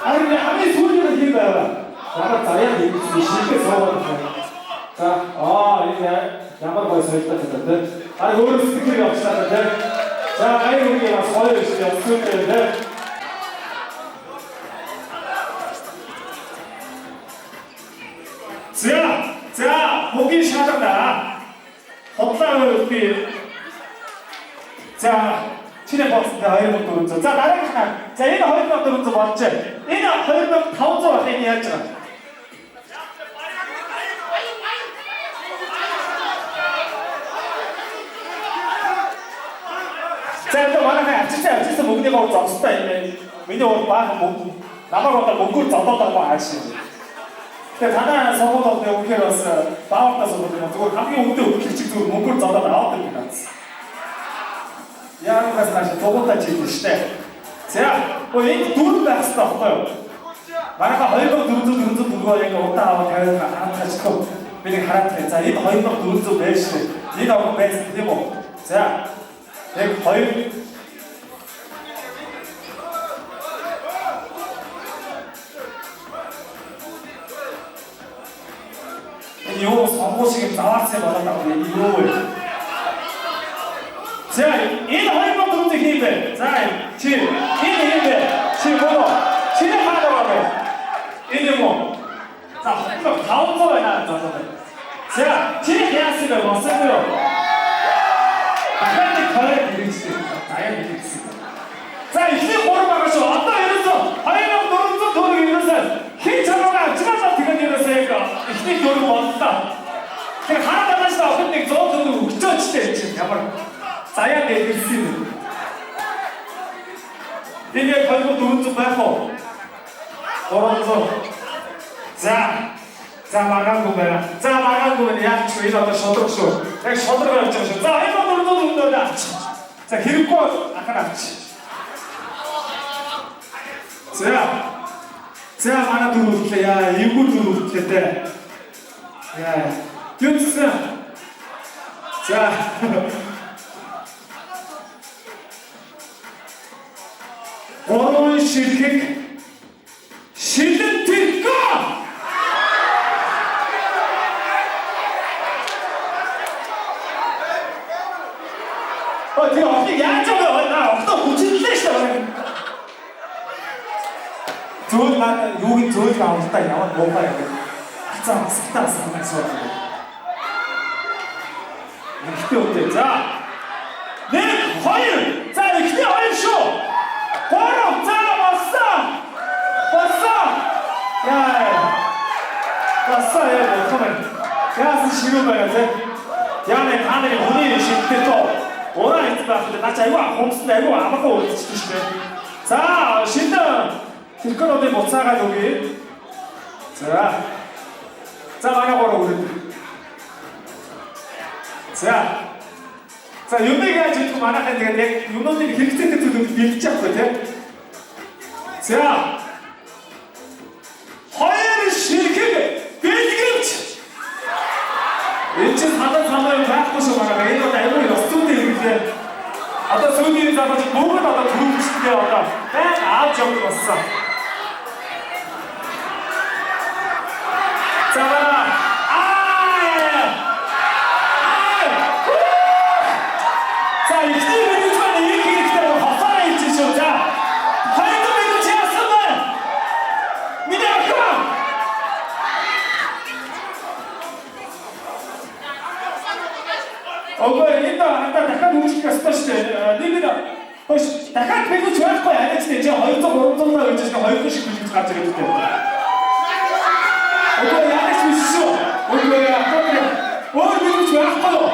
아니, 근데 아무리 소리를 들어야 나가 자야 돼. 쉽게 들어가거든요. 자, 이제 양반 거기서 있다 했는데. 아니, 오늘 스피커이 없었는데. 자, 아니, 우리가 서열 있으면 스피커인데. 자, 목이 시작한다. 법상을 자, 진행 봤습니다. 허일병 도른조. 자, 나랑 하나. 자, 얘는 허일병 도른조 맞지? 얘는 허일병 다운조가 행위했잖아. 자, 일단 말하면 진짜 목대가 없었다. 왜냐면 나만 왔다 목을 잡았다고 아시지. 다나 서보다 내 오케라서 나왔다서 그러면 그거 감기 온데 어떻게 지금 목을 잡아 나왔답니다. 야, 그래서 다시 도보다 지금 시대. 자, 이 둘은 다 쓰다 없어요. 만약에 허이병 누른조 누가 얘가 없다 하고 대회가 하나 싶고 그냥 하라테. 자, 이 허이병 누른조 매시. 니가 오늘 매시 되고. 자, 내 허이 Энэ юу сонгуул шиг заваарсан болоод байгаа юм юу вэ? За энэ хоёр мод хийх бэ. За чи энэ хийх бэ. Чи болоо. Чи хаалгаа бэ. Энэ юм уу? За хаалгаа байна. За чи яасан бэ? Болсон юу? Ахад хараа хэрэгжтэй. Аяа хэрэгжсэн. За ихний 3 байгаа шүү. Одоо ерөөсөө 2400 төгрөг ерөөсөө хин чамаагаа авчираад тэгээд ерөөсөө яг ихний 4 боллоо. Тэр хараад байгаа шүү. Охид нэг 100 төгрөг өгчөөчтэй чинь ямар заяа дэлгэрсэн юм. Тэгээд 2400 байх уу? 300. За маргаангүй байна. За маргаангүй байна. Яг ч энэ одоо шодрог шүү. Яг шодрог авч байгаа шүү. За энэ 400 төгрөг авч. За хэрэггүй ахаар авч. За манай дөрөвтлээ яа, эвгүй дөрөвтлээ дээ. Яа. Юусэн? За. Орон шилхэг шилэн тэрхүү. 어디 양쪽에 나 없어 붙일래 싶어. 좋은 말 여기 좋은 말 없다 양은 못 봐요. 진짜 스타 상황에서. 이때 어때? 자, 내 화일. 자, 이때 화일쇼. 바로 자 왔어. 야, 왔어 얘 뭐 가만. 야, 지금 말이야. 야네 다들 오늘 시대 또. 오라 했다. 나 자이고 홈스 내고 아마고 지키시네. 자, 신등 들건 어디 못 사가 여기. 자 많이 걸어 우리. 자 윤배가 지금 많았는데 내 윤놈들이 길때 때도 밀지 않거든. 자, 허연이 실게 밀기지. 왠지 사단 사단을 갖고서 말하가 이거 내고 이렇게 이렇게 아까 소리를 잡아서 목을 받아 들어오고 싶은데 아까 맨 앞쪽으로 왔어. 자, 자, 이 기대를 주면 이렇게 기다려 헛살아 있지 자, 화이트 메고 지었으면 미래가 그만. 일단 약간 음식이 스타시대. 니네가 약간 그래도 좋아할 거야. 알겠지? 이제 얼쩍 오른쪽으로 이제 얼굴씩 그리고 같이 이렇게. 오늘 야식 있으시오. 오늘야 그래. 오늘 그래도 좋아할 거요.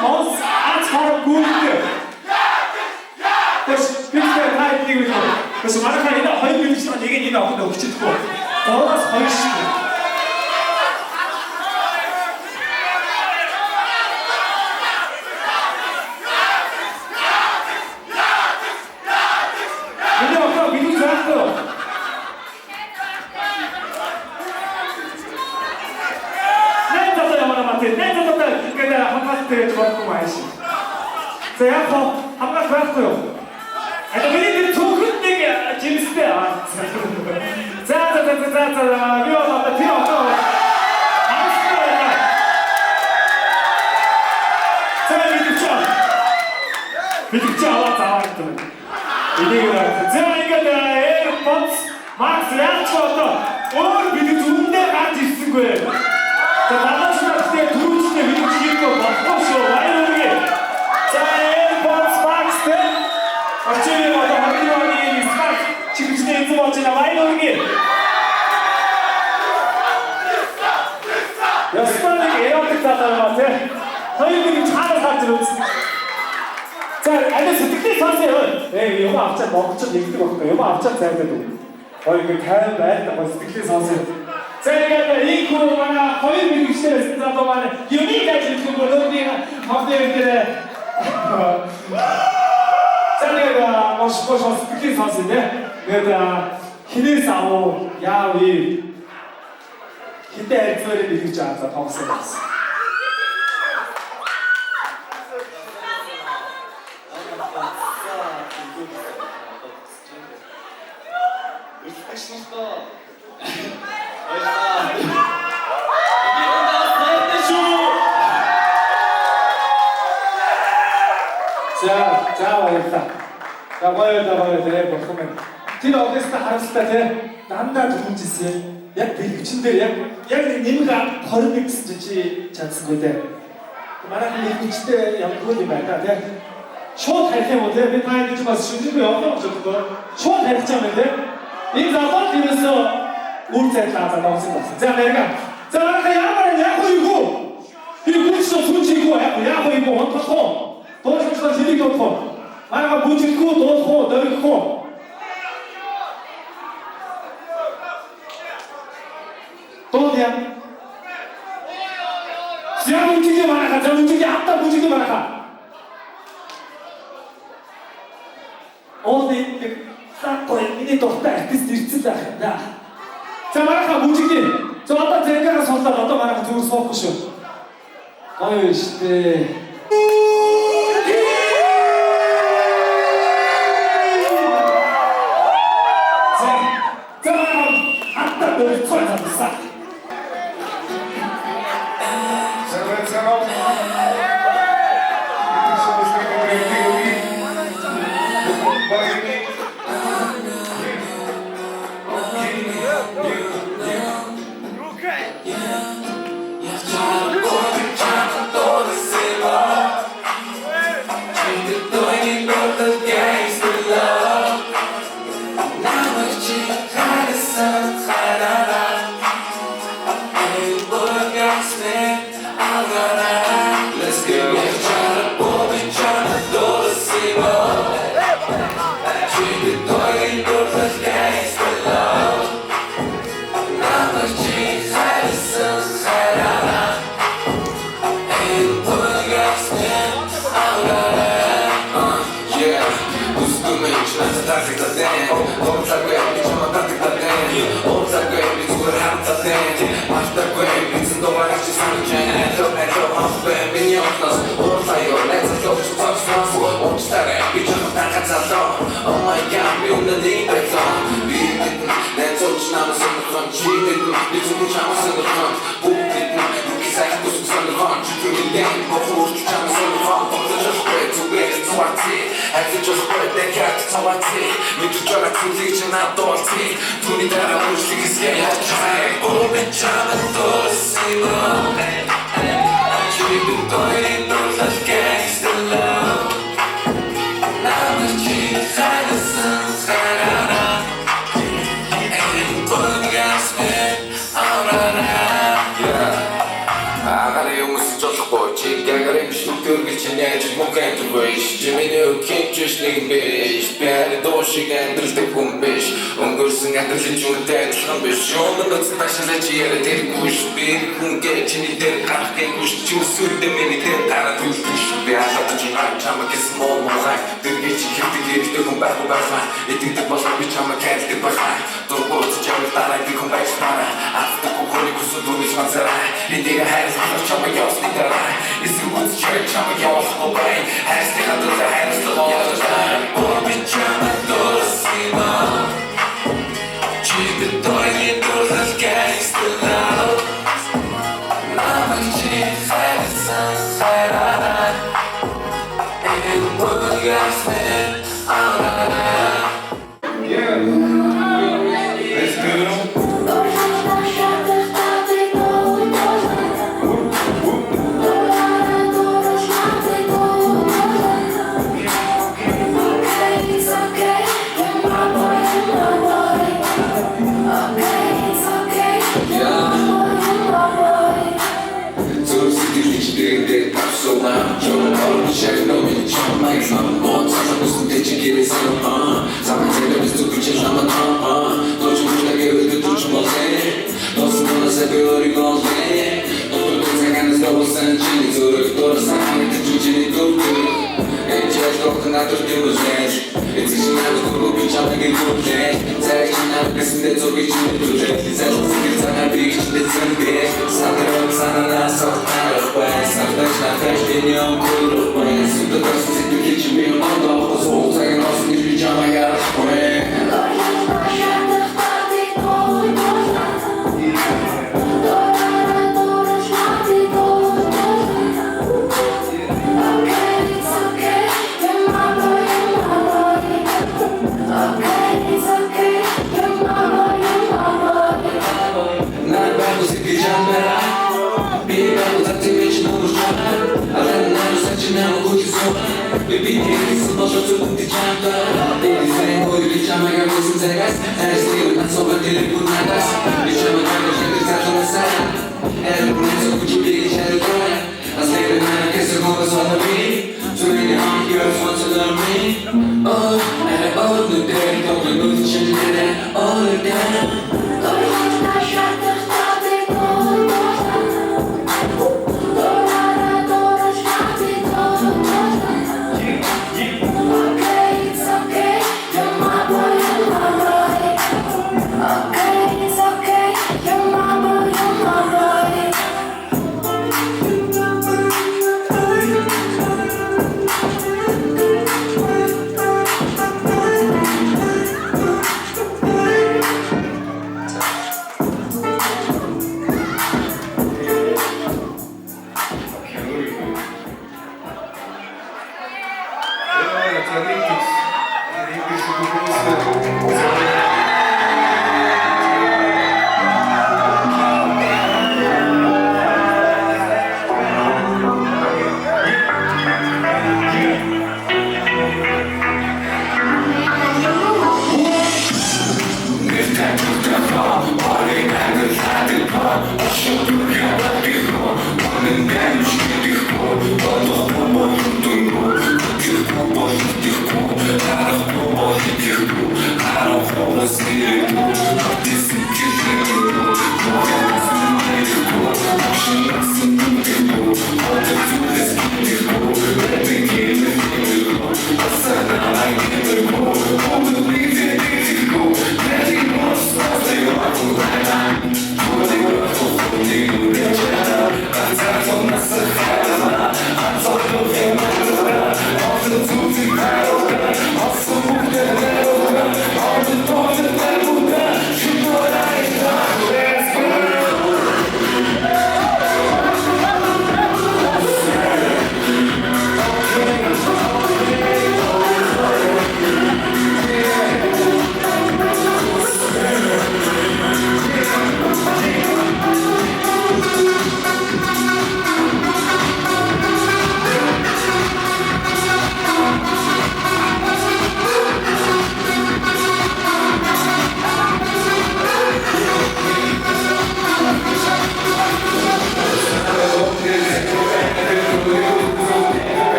너 사람 구운데. 그래서 그렇게 다 이기고 있고. 그래서 말하는 이나 얼굴 있으면 이게 니나 근데 혹시 듣고 걸어가서 얼씨고. 제가 한번 봤고요. 우리들 두 군데가 재밌어요. 자, 위험하다, 필요 없어. 자, 믿음자, 왔다. 이게 자, 이거 에어포츠 막스 양초다. 오늘 믿음 좋은데 같이 있을 거예요. 자, 나머지는 그때 두루치게 믿음 지길 거 바꿔서 많이 오게. 자, 에어포츠 막스. 어쩌면 와도 한국인이 스마트. 지금 진짜 인수 멋지나 많이 오게. 야, 스마트가 에어포츠 사는 것 같아. 저희들이 차를 사주는. 자, 알겠어. 특히 사세요. 네, 요거 앞장 먹좀 얘기 들어볼까? 요거 앞장 사야 돼도. 이거 다음에 벌써 특히 사세요. 자, 그러니까 이 코로나 거의 미국 시대에 쓴다 동안에 유니까지 그 노래가 업데이트에. 자, 내가 뭐 싶어서 특히 사세요. 내가 힘을 싸워 야위 이때 소리를 읽지 않다 방송했어. За баярлалаа. За баярлалаа болох юм. Тэр оркестр харамсалтай тий. Дандаа түнжсэн. Яг бэлгэвчин дээр яг нэмэг 21 гэсэн чи чадсангүй дээ. Манай бэлгэвчтэй явдгүй юм байна тий. Шууд харих юм уу тий. Би тань гэж бас шүнжгүй явах гэж боддог. Шууд харих юм байна тий. Энэ залуу тиймээс үр цайлаа залуусан байна. За нэрга. За ямар яг юу? 이 군수도 손치고 야고 이거 어떻고 도시가 지리기 없고 말아가 무지고 도고 넓고 또냐 지하 움직이지 말아가 저 움직이 앞다 움직이지 말아가 어디 싹고 이니 똑다 비슷비슷하다 자 말아가 움직이 저 어떤 제가 선다 어떤 말아가 두고 쏘고쇼 아유 시대 자 아따 너 털어서 싸 Okay, it's okay, you're my boy.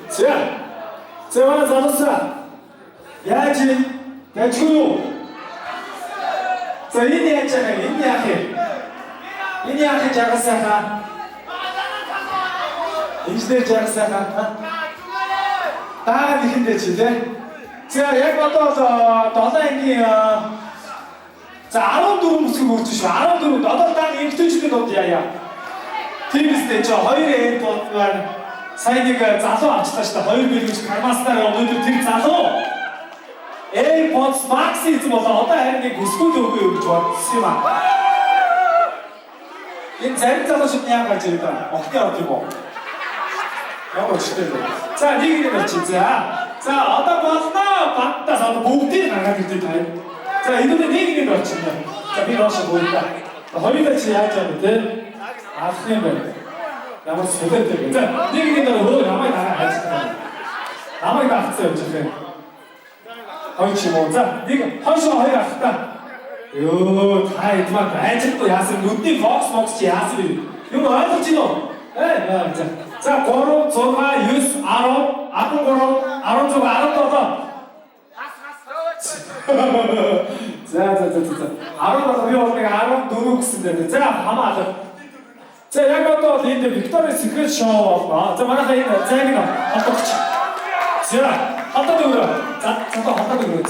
자, 하나 잡았어. 야지, 대충. 자, 이니 했잖아요. 이니 하게. 이니 하게 작았어. 인지들 작았어. 다 힘들지, 자, 얘가 이게요. 자, 아론도로 무슨 못 주시오. 아론도로 너도 딱 이렇게 주는 어디야. TV에서 됐죠. 허일에 또 사이니까 자소 안 치다시다. 허일 빌리고 갈마스타를 오늘도 들 자소. 에이포츠 막스 있으면 어떤 애들이 구스코도 오고 좋아. 심한. 이 재밌다고 싶냐 가지고 일단 어떻게 뭐. 영어 치대로. 자, 니기는 진짜. 자, 어떤 거나 받다서 목뒤에 나가길 때 자, 이거는 얘기는 그렇지만 자, 미러시 보니까 허리같이 하자는데 아프면 나만 세대 자, 얘기는 너 나만 나가야지 나만 나갔어요 지금 허리치 뭐자 네가 허리치 허리가 갔다 다 이만 매직도 야스 눈띠 폭스 야스 이거 알았지노 자, 고로 조가 유스 아론 아론 조가 아론 떠서 자, 아론도 배웠으니까 아론 누룩스인데, 자, 아마 자, 약간 또 근데 빅토리 시크릿 쇼, 자, 만약에 있는 자기는 어떻게? 자, 어떻게 그래? 자, 어떻게 그래?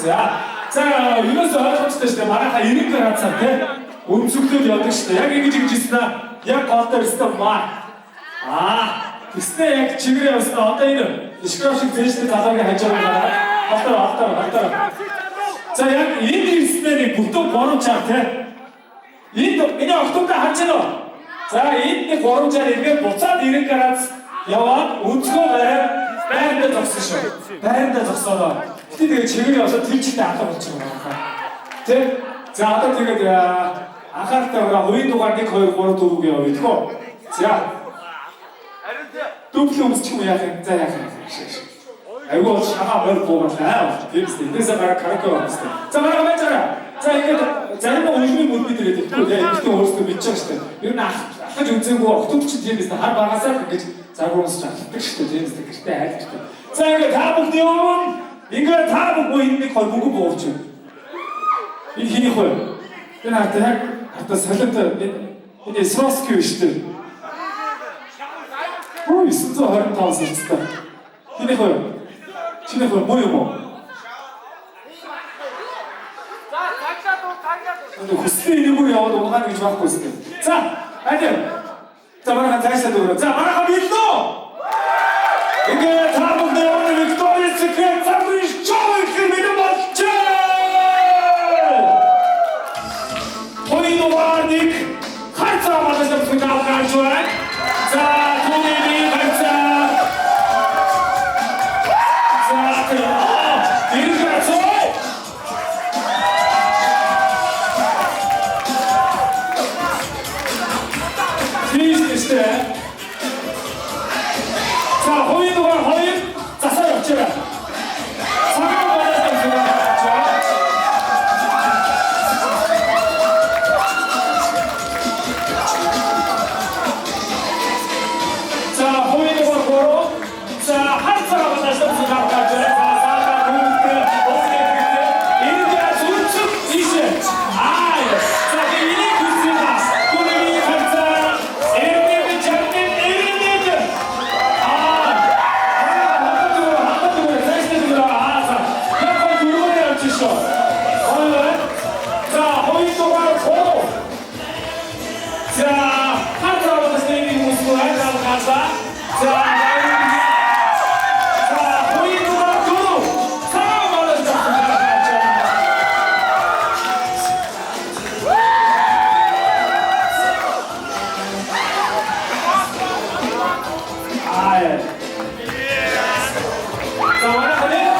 자, 이것은 솔직히 때 만약에 이런 거 같은데, 음식들이 어떻게 때, 약이 지금 지스나, 약 어떤 스톱 말, 그때 지금 여기서 어떤 이름, 시끄럽식 되실 때 자석에 할 줄을 알아? 왔더라. 자, 약 인디 있으니 보통 고름지 않대. 인도 그냥 어떤가 하지는. 자, 인디 고름자리면 못산 이런 거라 여왕 우츠고 밴드 적시쇼. 밴드 적서라. 근데 지금 와서 들칠 때 아까 못치고 자, 아까 되게 아까 때가 우리도 관계 거의 고로 도우고요. 이거 자, 또 키우면서 치고 약간 아이고 차가 뭘 보고 나요. 그래서 말을 가르쳐 왔어요. 자, 말하고 했잖아. 자, 이게 자기가 오줌이 못 믿으래. 또 내가 이렇게 어렸을 때 미쳤을 때. 이런 아까 좀 쓰고 또 붙인 뒤에 있어. 한 방아 싹 그게 자, 그러면서 자, 뜻이 재밌어. 그때 자, 이거 다 보면 이거 다 보고 있는데 거의 보고 뭐 없죠. 이 힘이 커요. 그냥 대학 갔다 살던 때 이제 스마스큐 시들. 이 진짜 어렵다면서 진짜. 힘이 커요. 진짜 그거 뭐요? 근데 그 스테이지로 영어도 못하는 게 좋았고 있을 때. 자, 하여튼 자, 말하면 다시 해도 그래. 자, 말하면 믿고 이게 다음 내용은 빅토리아 시크릿 사무리 쇼를 그리는 멋져 호이노와 닉 칼사 받으셔서 생각할 줄 자, 도네미 칼사 자, 호인도가 호인, 자, 사역제가 사격을 받았습니다. 자, 호인도가 고로, 자, 한사가 받았습니다. 사사가 공급, 오케이, 인디아 중축 이시, 자, 이리 굳습니다. 꾸미미 한사, 에르메미 장님, 에르메미. 자, 호인도가 고로. 자, 한사가 받았습니다. 모습을 한사가 간다. 자, 호인도가 고로. 사랑을 받았습니다. 자, 만약에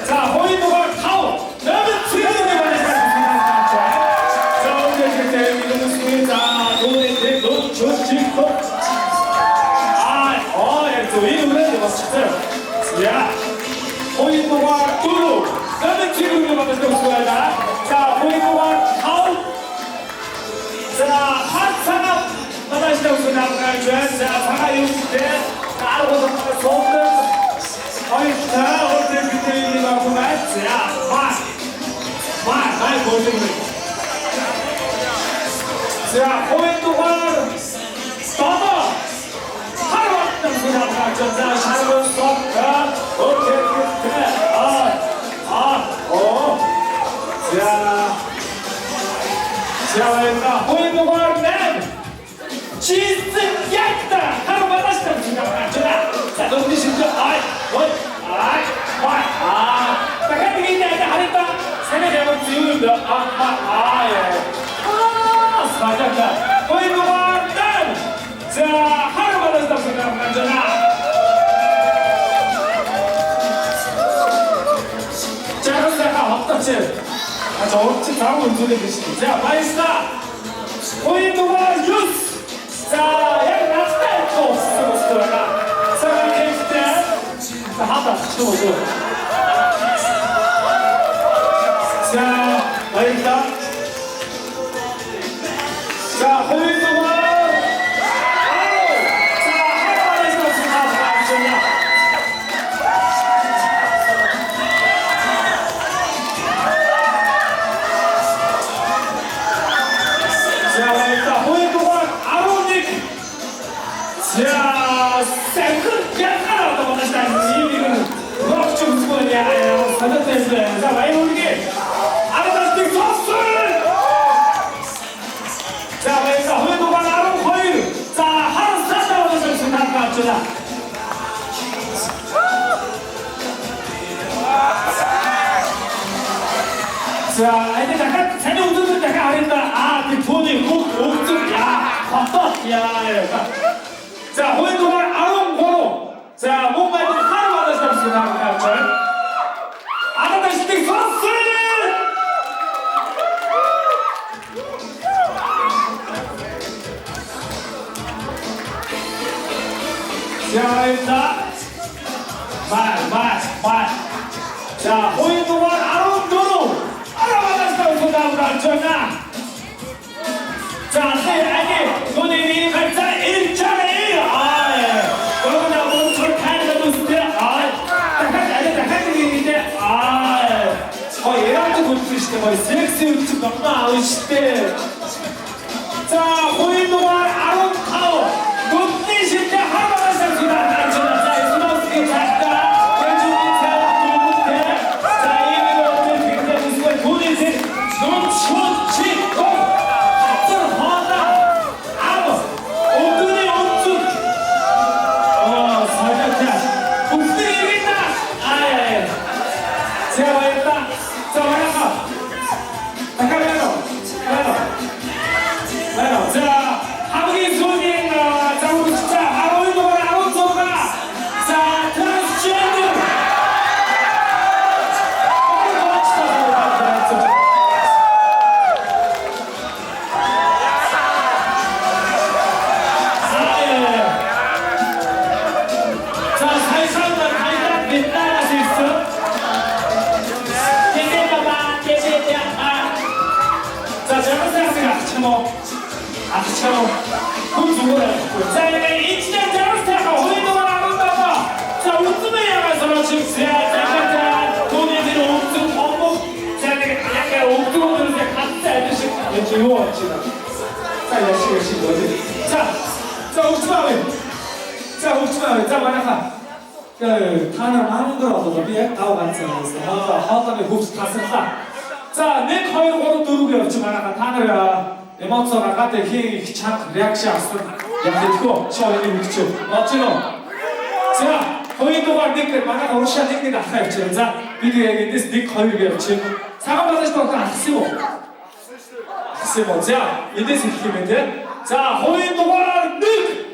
자, 호인도가 가오. 너는 지금에 관해서 자, 오늘 그때 이거는 수혜자 노래 너 좋지고 이 노래 멋있어요. 야, 호인도가 뚜루. 너는 지금에 관해서 수혜자. 자, 호인도가 가오. 자, 한사가 받아시다고 생각하는 자, 사가 보여드립니다. 자, 호인도관 스타트! 하루 왔던 소리가 전자 샤르번 스톱 오케이 그래 자, 일단 호인도관 램 시즌 약다 하루 만났을 때 생각나 자, 너무 심지어 딱한 게 있다 하니까 생각이 한번 지우는데 맞았다 호인도관 램 자, 하루 만났을 때 생각나 자, 그래서 약간 어떻지? 저 혹시 다음 운전해 계시죠? 자, 마이스타 호인도관 유스 자, 약 나스타 또 없었어요. 사람 케이스 자, 하다 치워줘. 자, 마이스타 자, 호인도관 자, 세컨 약하다私たちのいいのロック좀 쓰고 야, 받았어요. 자, 많이 올리게. 알아다시피 소스. 자, 여기서 호인도관 아론 코일. 자, 하루 스타트 오셔서 생각합니다. 자, 이제 잠깐 세대 우주들 잠깐 아린다. 그 돈이 옥좀 야, 야. 자, 호인도관 아론 고로. 자, 뭔가 이제 하루 받았다고 생각합니다. 알아다시피 소스. 자, 일단 말. 자, 호인도관 아론 고로. 알아받았다고 생각합니다. 자, 아니, 본인이 갈자 1차례. 그러면 몸을 타는 모습에 얘랑도 못쓰시대 거의 섹스 유튜브 너무 나오시대. 자, 호인도관 아론 카오 높이실 때 하루가 삽시다. 자, 스마스키 작가 대중이 태어난 못해. 자, 이미로 굉장히 모습을 본인이 놓치고 같은 허다 아무 오근이 온쭉 살짝 목소리 이긴다. 제가 말했다. 자, 말할까? 잠깐 매너. 자, 한국인 소리 자, 우리 진짜 아로인도관 아론소가 자, 트랜스젠더 자, 살살만 가이다 빛나갈 수 있어. 자, 잘못했으니까 참어. 그럼 누구래? 자, 이렇게 인치장 잘못했고 호인도관 아론다고. 자, 웃음에 향해서 지금 약간 본인들이 웃음 업무. 자, 약간 웃음을 이제 같이 알듯이 왠지 요원치다. 자, 열심히 뭐지? 자, 웃지마. 자, 만약에 타는 하는 거라도 너비에 나와 같이 해서 하다면 흡수 다 쓴다. 자, 내 거의 고로 누르게 없지만 타느라 에모션 아까때 귀찮고 리액션 왔어. 약대고 처음에 묵죠. 맞지요? 자, 호인도관 닉들 만약 러시아 닉들 나가요. 자, 비디오에 있는 닉 거의 없지. 사과받을 수 없고 안 쓰고. 자, 이제 시키면 돼. 자, 호인도관 닉.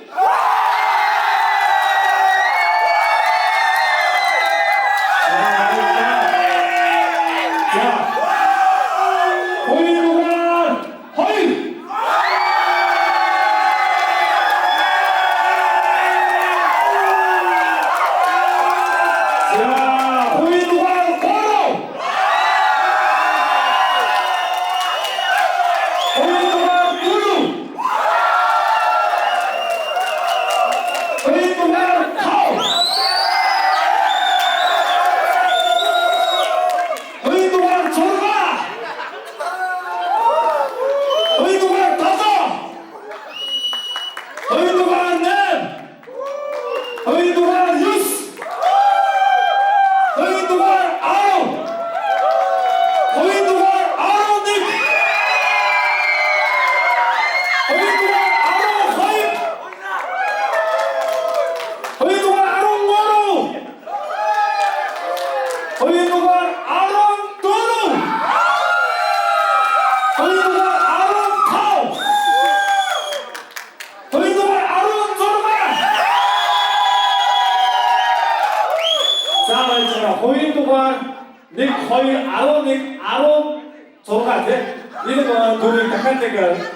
16 тий. Энэ дөрвийг дахиад нэг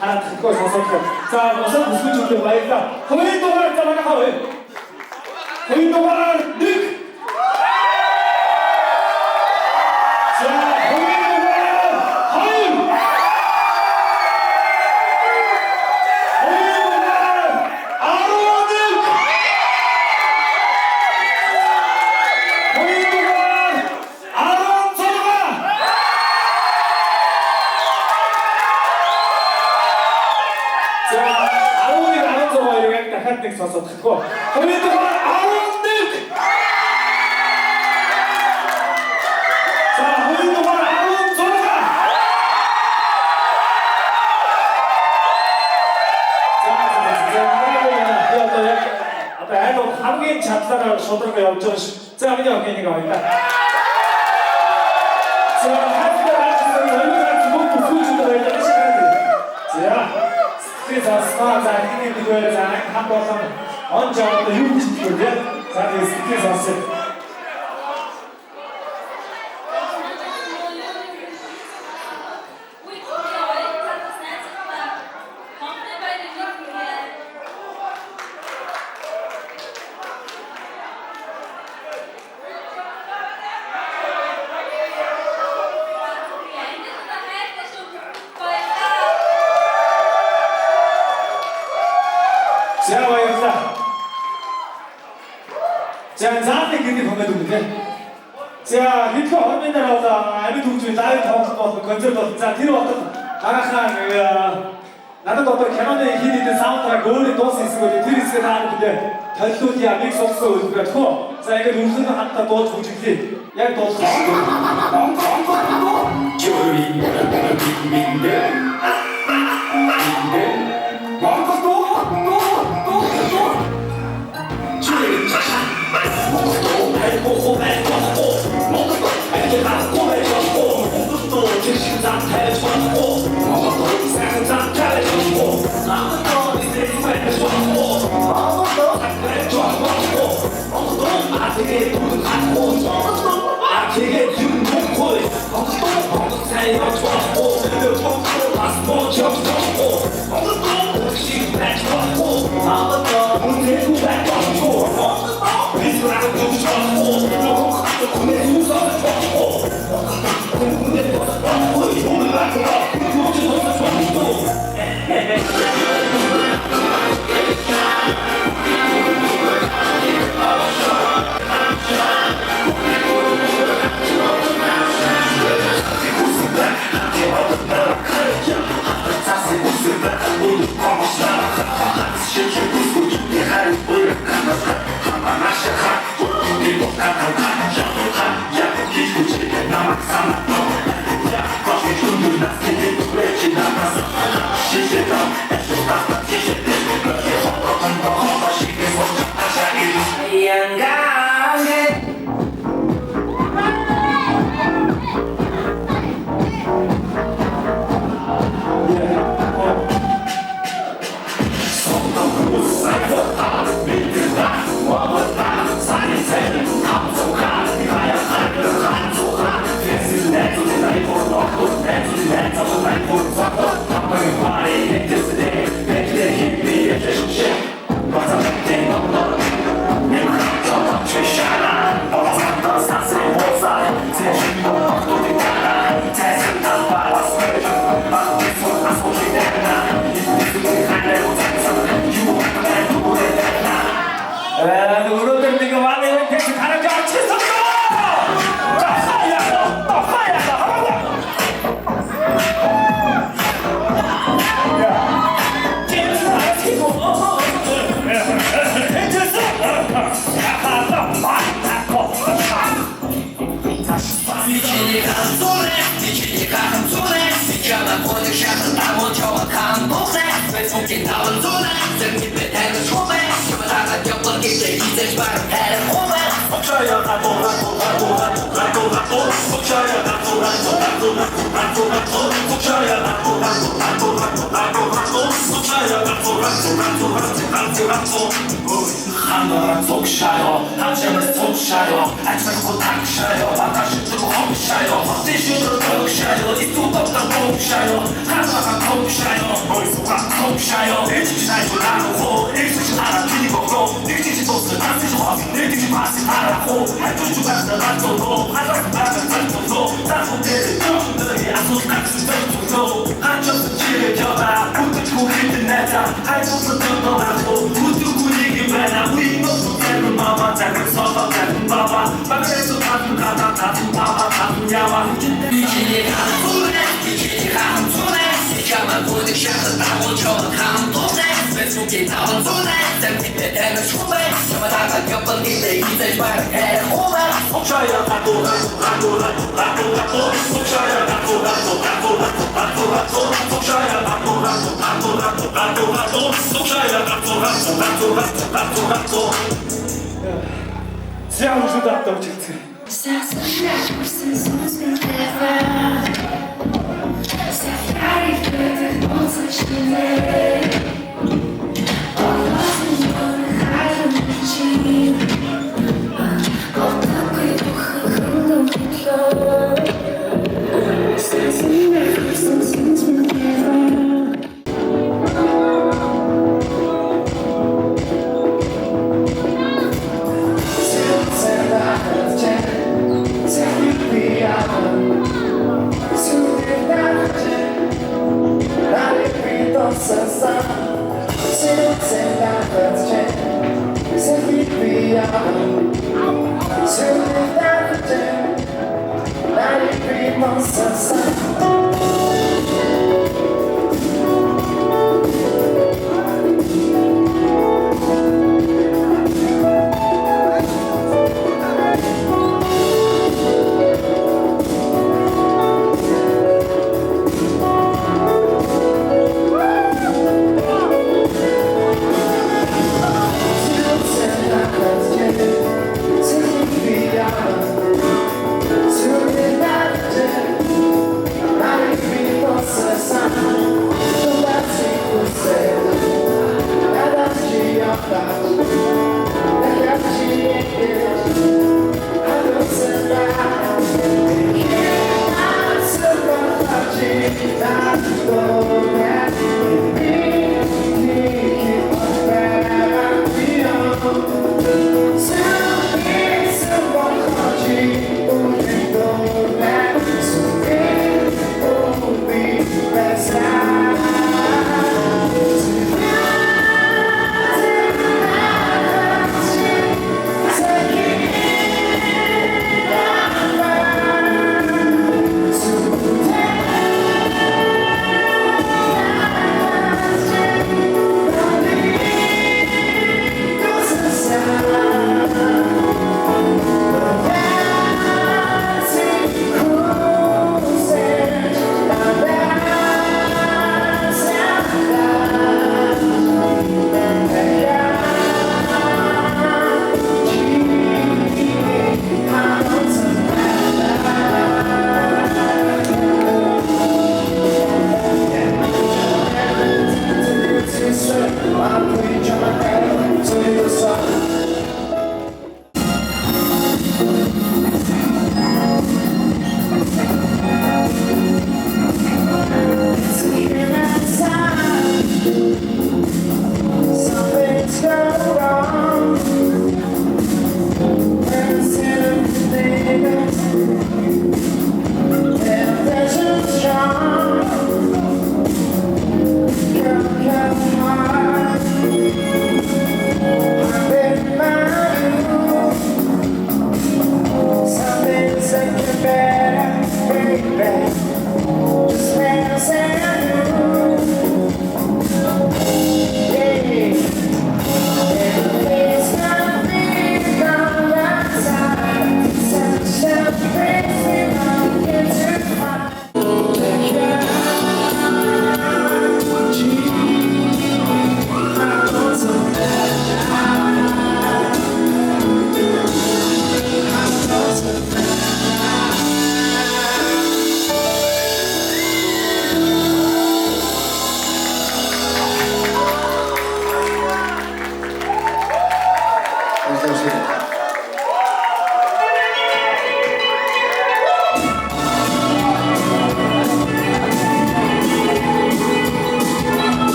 хараад тахгүй сонсох. За босоо бүсгүй зүйлээ баярлаа. Хоёрын дугаар за манай хавь. Хоёрын дугаар 1. За хоёрын дугаар 2. Хоёрын дугаар 11. Хоёрын дугаар 16. 자, 아우니가 안 좋아 이렇게 дахиад нэг сонсоод тахгүй. Хоёрын дугаар 11. 자, хоёрын дугаар 16. одоо яг хамгийн чадлаараа шударга явж байгаа ш. За миний охиныг авъя. За хасдаг 얼마나 좋은 부수주가 되는 시간이. 자, 그래서 스마트 아이템 비교를 한 번은 언제 어떤 유튜브를 자, 그래서 자, 와이프다. 자, 자한테 그렇게 건강해두는데. 자, 히트 얼마나 나오다. 아니, 동주에 나이 더워서 건설도. 자, 뒤로 왔다. 아가хан, 나도 어떤 캐논의 히트된 사운드랑 거울에 넣을 수 있을 거지. 드리스가 다 하는데. 별도기야, 믹스 없어. 그래서. 자, 이거 눈썹을 한다. 또 조직이. 야, 또 없어. Fuck 하늘은 속샤요 한점을 속샤요 아침부터 탁샤요 바다시도 홈샤요 티슈로 톡샤요 이 뚜껑도 톡샤요 하나가 톡샤요 머릿속가 톡샤요 일찍이 날 몰라놓고 일찍이 알아들이고 일찍이 도스 안 쓰지 화비 일찍이 맛을 알아고 할줄 주가서 맞춰도 하나가 맞아 맞춰도 따뜻해를 너희 아무도 낙수 정도 한점수 길을 펴다 붙들고 힘들내자 알고서 뜯어나고 붙들고 얘기해라 우리 모두 대로 마마 작은 서봐 작은 바바 막에서 다tum 가다 다tum 바바 다tum 야와 비키니 가는 손에 비키니 가는 손에 시간만 보는 샷을 따고 저는 가는 돈에 왼손에 나온 손에 쌤팀에 대는 춤에 저마다가 몇번 니들 이제 말해 오마 속셔야 나도 속셔야 나도 속셔야 나도 Зяа үсэд автаа үчигдсэн.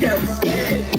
go.